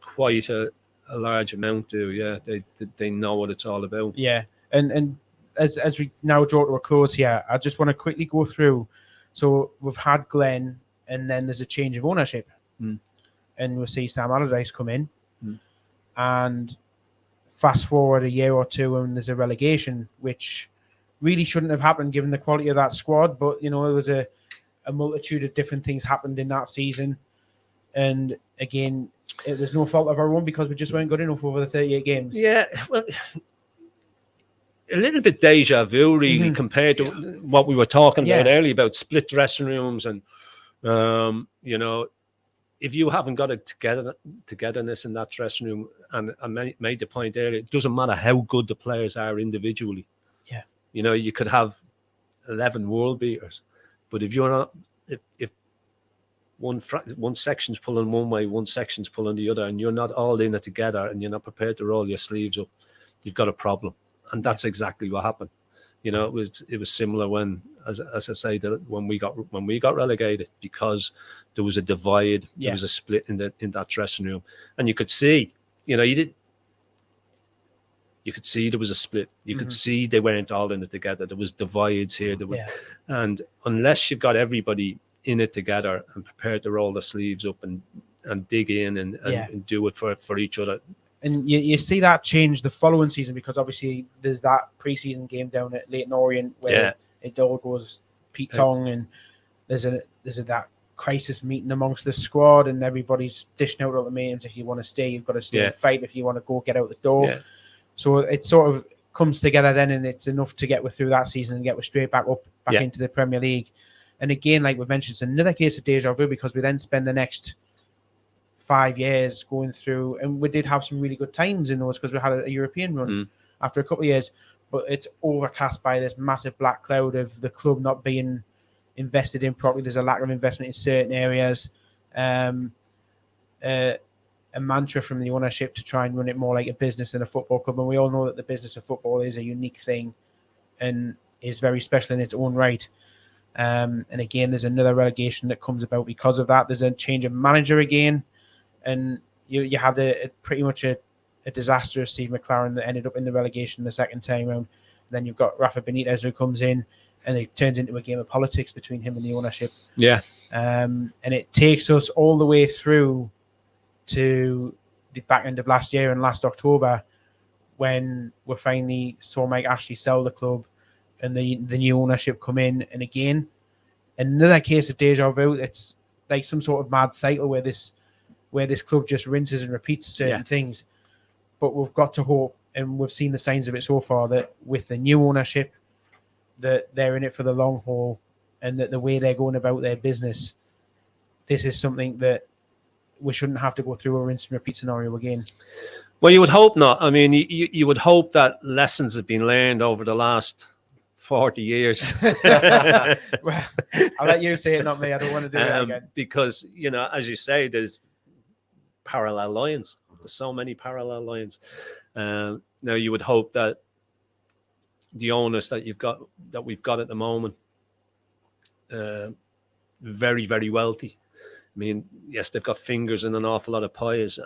quite a large amount do. Yeah, they know what it's all about. Yeah, and as we now draw to a close here, I just want to quickly go through. So we've had Glenn, and then there's a change of ownership, and we'll see Sam Allardyce come in, and fast forward a year or two, and there's a relegation, which really shouldn't have happened given the quality of that squad. But it was a multitude of different things happened in that season, and again, it was no fault of our own because we just weren't good enough over the 38 games. Yeah, well, a little bit deja vu, really, compared to what we were talking about earlier about split dressing rooms, and if you haven't got a togetherness in that dressing room, and I made the point earlier, it doesn't matter how good the players are individually. Yeah, you could have 11 world beaters, but if you're not, if one section's pulling one way, one section's pulling the other, and you're not all in it together, and you're not prepared to roll your sleeves up, you've got a problem. And that's exactly what happened. It was similar when, as I say, when we got relegated, because there was a divide, there was a split in that dressing room, and you could see, you could see there was a split. You could see they weren't all in it together. There was divides here. And unless you've got everybody in it together and prepared to roll the sleeves up and dig in and do it for each other. And you see that change the following season, because obviously there's that pre-season game down at Leyton Orient where it all goes Pete Tong, and there's that crisis meeting amongst the squad, and everybody's dishing out ultimatums. If you want to stay, you've got to stay and fight. If you want to go, get out the door. Yeah. So it sort of comes together then, and it's enough to get through that season and get straight back into the Premier League. And again, like we mentioned, it's another case of deja vu, because we then spend the next 5 years going through, and we did have some really good times in those because we had a European run after a couple of years, but it's overcast by this massive black cloud of the club not being invested in properly. There's a lack of investment in certain areas, a mantra from the ownership to try and run it more like a business than a football club, and we all know that the business of football is a unique thing and is very special in its own right. And again, there's another relegation that comes about because of that. There's a change of manager again, and you had pretty much a disaster of Steve McLaren that ended up in the relegation the second time round. Then you've got Rafa Benitez who comes in, and it turns into a game of politics between him and the ownership. Yeah. And it takes us all the way through to the back end of last year and last October, when we finally saw Mike Ashley sell the club and the new ownership come in. And again, another case of deja vu. It's like some sort of mad cycle where this club just rinses and repeats certain things. But we've got to hope, and we've seen the signs of it so far, that with the new ownership, that they're in it for the long haul, and that the way they're going about their business, this is something that we shouldn't have to go through a rinse and repeat scenario again. Well, you would hope not. I mean, you would hope that lessons have been learned over the last 40 years. Well, I'll let you say it, not me. I don't want to do that again. Because, as you say, there's parallel lines. There's so many parallel lines. Now, you would hope that the owners that we've got at the moment, very, very wealthy. I mean, yes, they've got fingers in an awful lot of pies.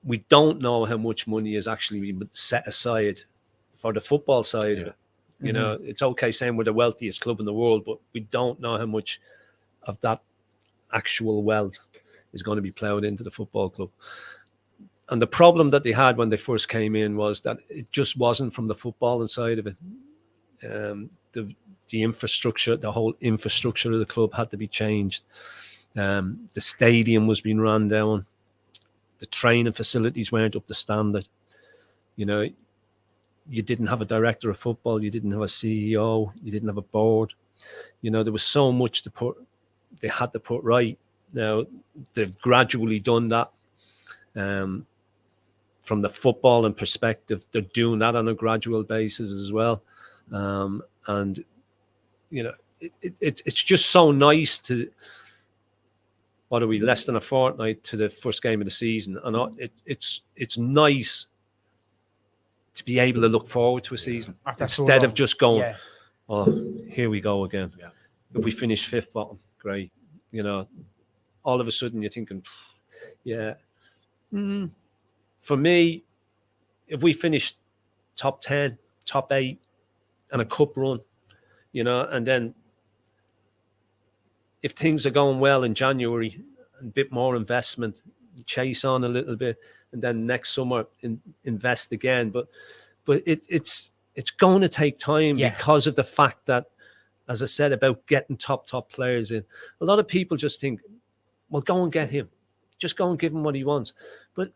We don't know how much money is actually being set aside for the football side of it. It's okay saying we're the wealthiest club in the world, but we don't know how much of that actual wealth is going to be ploughed into the football club. And the problem that they had when they first came in was that it just wasn't from the footballing side of it. The infrastructure, the whole infrastructure of the club had to be changed. The stadium was being run down. The training facilities weren't up to standard. You didn't have a director of football. You didn't have a CEO. You didn't have a board. There was so much they had to put right. Now, they've gradually done that. From the footballing perspective, they're doing that on a gradual basis as well. And, you know, it's just so nice to, what are we, less than a fortnight to the first game of the season. And it's nice to be able to look forward to a season instead of just going, oh, here we go again. Yeah. If we finish fifth bottom, great. You know, all of a sudden you're thinking, yeah. For me, if we finish top 10, top 8 and a cup run, you know, and then if things are going well in January, a bit more investment, chase on a little bit, and then next summer invest again. But it's going to take time because of the fact that, as I said, about getting top players in. A lot of people just think, well, go and get him. Just go and give him what he wants. But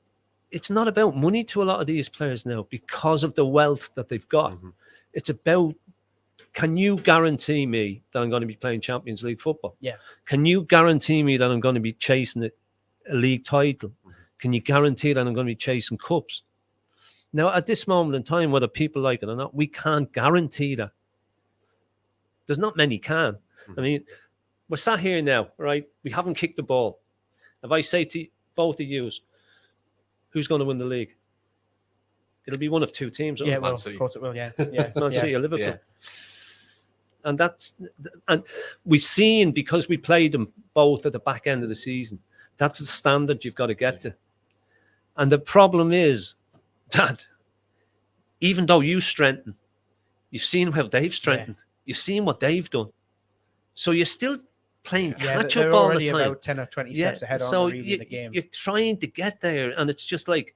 it's not about money to a lot of these players now because of the wealth that they've got. Mm-hmm. It's about, can you guarantee me that I'm going to be playing Champions League football? Yeah. Can you guarantee me that I'm going to be chasing a league title? Mm-hmm. Can you guarantee that I'm going to be chasing cups? Now, at this moment in time, whether people like it or not, we can't guarantee that. There's not many can. Mm-hmm. I mean, we're sat here now, right? We haven't kicked the ball. If I say to both of you, who's going to win the league? It'll be one of two teams. Yeah, well, of course it will. Yeah, Man City or Liverpool. Yeah. And we've seen, because we played them both at the back end of the season, that's the standard you've got to get to. And the problem is that even though you strengthen, you've seen how they've strengthened. You've seen what they've done. So you're still playing catch up all the time. About 10 or 20 steps ahead on the game. You're trying to get there, and it's just like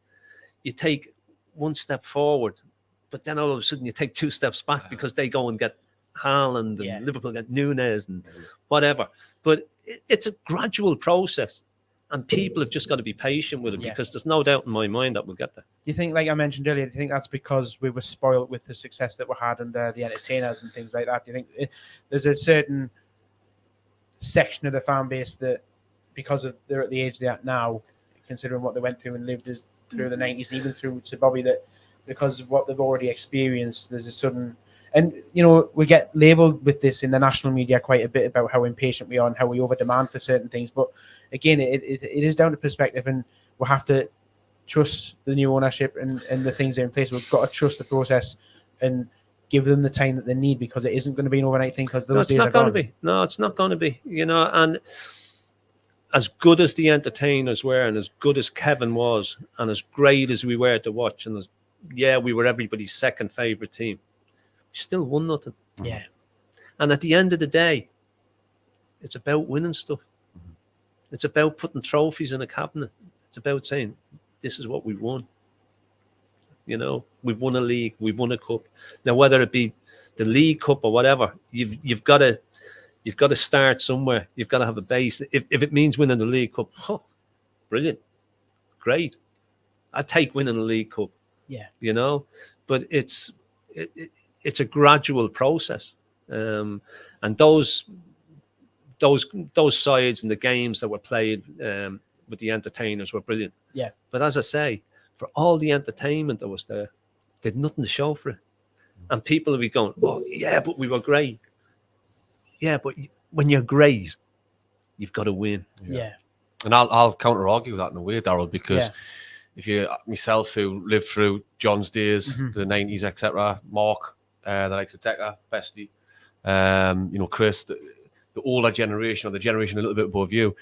you take one step forward, but then all of a sudden you take 2 steps back because they go and get Haaland and Liverpool get Nunes and whatever. But it's a gradual process, and people have just got to be patient with it because there's no doubt in my mind that we'll get there. Do you think, like I mentioned earlier, do you think that's because we were spoiled with the success that we had under the entertainers and things like that? Do you think there's a certain section of the fan base that, because of they're at the age they're at now, considering what they went through and lived through the 90s and even through to Bobby, that because of what they've already experienced, there's a sudden, and you know, we get labelled with this in the national media quite a bit about how impatient we are and how we over demand for certain things. But again, it is down to perspective, and we'll have to trust the new ownership and the things that are in place. We've got to trust the process and give them the time that they need, because it isn't going to be an overnight thing, because those days are gone. No, it's not going to be. You know, and as good as the entertainers were, and as good as Kevin was, and as great as we were to watch, and as we were everybody's second favourite team, we still won nothing. Yeah. And at the end of the day, it's about winning stuff. Mm-hmm. It's about putting trophies in a cabinet. It's about saying, this is what we won. You know, we've won a league, we've won a cup. Now, whether it be the League Cup or whatever, you've got to start somewhere. You've got to have a base. If it means winning the League Cup, brilliant, great. I'd take winning the League Cup. Yeah, you know, but it's a gradual process, and those sides and the games that were played with the entertainers were brilliant. Yeah, but as I say, for all the entertainment that was there, they had nothing to show for it. And people will be going, oh, yeah, but we were great. Yeah, but when you're great, you've got to win. Yeah. And I'll counter-argue that in a way, Daryl, because if you, myself, who lived through John's days, the 90s, etc., Mark, the likes of Decker, Bestie, you know, Chris, the older generation, or the generation a little bit above you,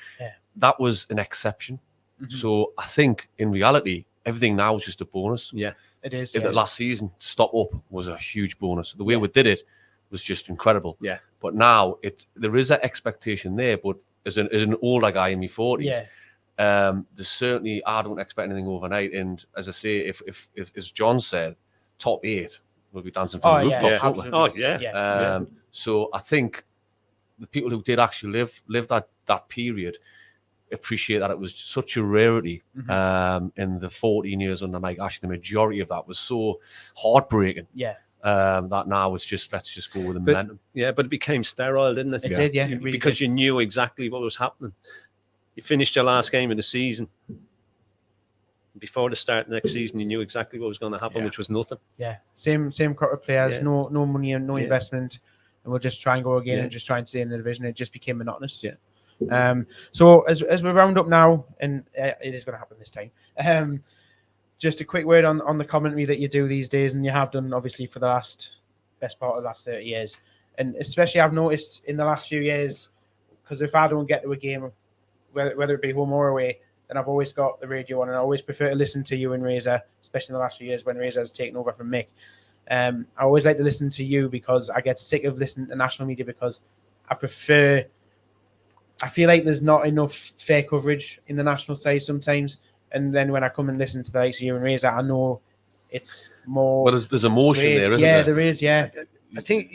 that was an exception. Mm-hmm. So I think, in reality, everything now is just a bonus. Yeah, it is. If the last season to stop up was a huge bonus. The way we did it was just incredible. Yeah. But now there is that expectation there. But as an older guy in my 40s, there's certainly, I don't expect anything overnight. And as I say, if as John said, top 8 will be dancing from the rooftops. Yeah. Oh yeah. So I think the people who did actually live that period appreciate that it was such a rarity in the 14 years under Mike. Actually, the majority of that was so heartbreaking. Yeah. That now it's just, let's just go with the momentum. Yeah, but it became sterile, didn't it? It did, yeah. Because you knew exactly what was happening. you finished your last game of the season. Before the start of the next season, you knew exactly what was going to happen, which was nothing. Yeah, same crowd of players, Yeah. no money and no investment, and we'll just try and go again and just try and stay in the division. It just became monotonous. Yeah. So as we round up now, and it is going to happen this time. Just a quick word on the commentary that you do these days, and you have done obviously for the best part of the last 30 years, and especially I've noticed in the last few years, because if I don't get to a game, whether it be home or away, then I've always got the radio on, and I always prefer to listen to you and Razor, especially in the last few years when Razor has taken over from Mick. I always like to listen to you because I get sick of listening to national media because I feel like there's not enough fair coverage in the national side sometimes, and then when I come and listen to the likes of you and Razor, I know it's more. Well, there's emotion there, isn't there? Yeah, there is. Yeah, I think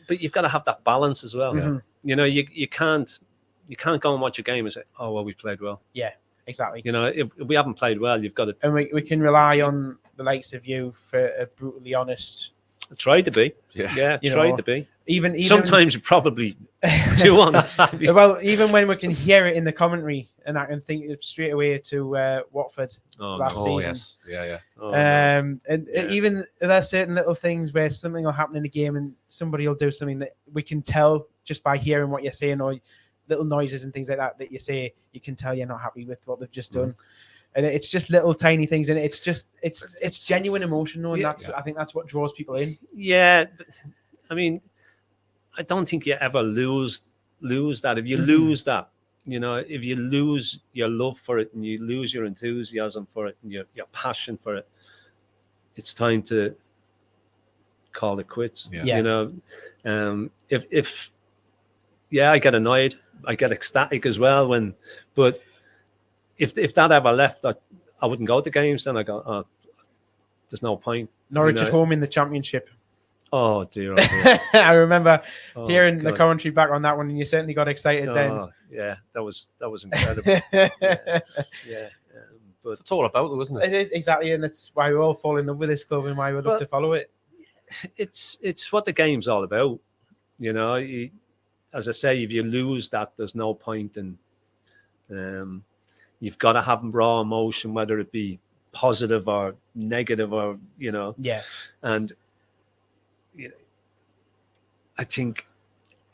but you've got to have that balance as well. Mm-hmm. You know, you can't go and watch a game and say, "Oh well, we played well." Yeah, exactly. You know, if we haven't played well, you've got to. And we can rely on the likes of you for a brutally honest. Try to be. Yeah. Try to be. Even sometimes you're probably too honest. Well, even when we can hear it in the commentary, and I can think straight away to Watford last season. Yes. Yeah. Even there's certain little things where something will happen in the game, and somebody will do something that we can tell just by hearing what you're saying, or little noises and things like that you say. You can tell you're not happy with what they've just done. And it's just little tiny things, and it's genuine emotion, though, and I think that's what draws people in. Yeah, but, I mean, I don't think you ever lose that. If you lose that, you know, if you lose your love for it and you lose your enthusiasm for it and your passion for it, it's time to call it quits. Yeah. You know, if I get annoyed, I get ecstatic as well but. If that ever left, I wouldn't go to games. Then I go, oh, there's no point. Norwich at home in the Championship. Oh dear. I remember hearing the commentary back on that one, and you certainly got excited then. Yeah, that was incredible. yeah. But it's all about, though, isn't it? It is, exactly, and it's why we all fall in love with this club and why we love to follow it. It's what the game's all about. You know, as I say, if you lose that, there's no point in. You've got to have raw emotion, whether it be positive or negative, or you know. Yeah. And you know, I think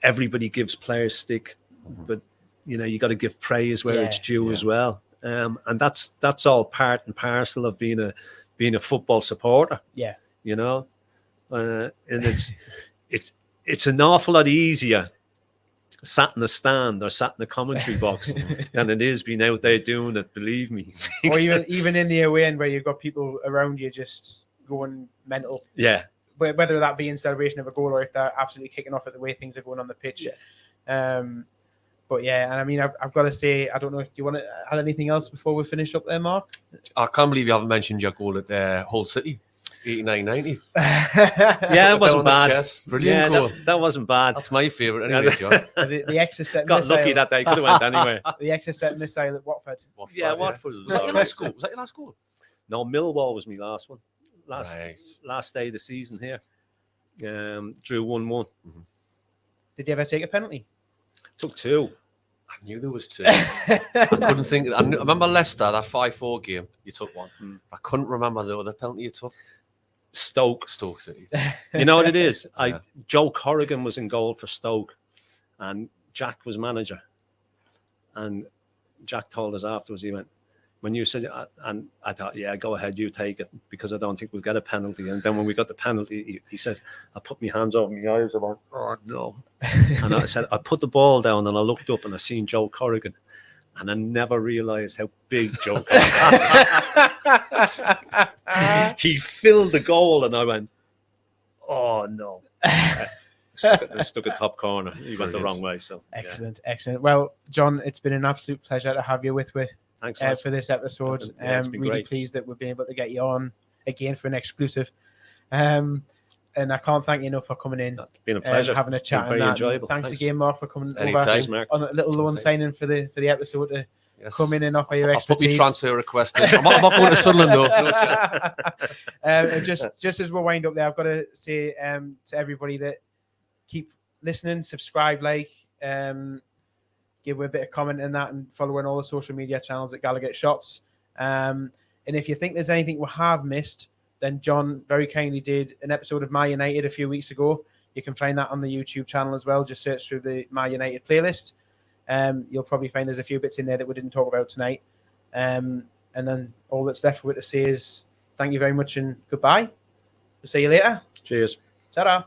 everybody gives players stick, but you know, you got to give praise where it's due as well. And that's all part and parcel of being a football supporter. Yeah. You know, and it's an awful lot easier sat in the stand or sat in the commentary box than it is being out there doing it, believe me. Or even in the away end where you've got people around you just going mental. Yeah. Whether that be in celebration of a goal or if they're absolutely kicking off at the way things are going on the pitch. Yeah. But yeah, and I mean, I've got to say, I don't know if you want to add anything else before we finish up there, Mark? I can't believe you haven't mentioned your goal at Hull City. 89-90. Yeah, it wasn't bad. Brilliant goal. That wasn't bad. That's my favourite anyway, John. The extra set got missile. lucky that day. Could have went anywhere. The extra set missile at Watford. Yeah, Watford. Was that your last goal? Was that your last goal? No, Millwall was my last one. Last day of the season here. Drew 1-1. Did you ever take a penalty? Took 2. I knew there was 2. I couldn't think. I remember Leicester, that 5-4 game. You took 1. I couldn't remember the other penalty you took. Stoke City. You know what it is? Joe Corrigan was in goal for Stoke, and Jack was manager. And Jack told us afterwards, he went, when you said, and I thought, yeah, go ahead, you take it, because I don't think we'll get a penalty. And then when we got the penalty, he said, I put my hands over my eyes. I went, oh no. And I said, I put the ball down and I looked up and I seen Joe Corrigan. And I never realised how big Joe Corrigan was. He filled the goal and I went, oh no. Stuck at top corner. He went the wrong way. So excellent. Well, John, it's been an absolute pleasure to have you with me. Thanks for this episode. Really great. Pleased that we've been able to get you on again for an exclusive. And I can't thank you enough for coming in. It's been a pleasure. Having a chat. Very enjoyable. Thanks again, Mark, for coming Anytime, over on a little loan signing for the episode to come in and offer your expertise. I'll put my transfer request in. I'm not going to Sunderland though. No chance. Just as we wind up there, I've got to say to everybody that keep listening, subscribe, give a bit of comment in that and following all the social media channels at Gallowgateshots. And if you think there's anything we have missed, then John very kindly did an episode of My United a few weeks ago. You can find that on the YouTube channel as well. Just search through the My United playlist. You'll probably find there's a few bits in there that we didn't talk about tonight. And then all that's left for it to say is thank you very much and goodbye. We'll see you later. Cheers. Ta-ra.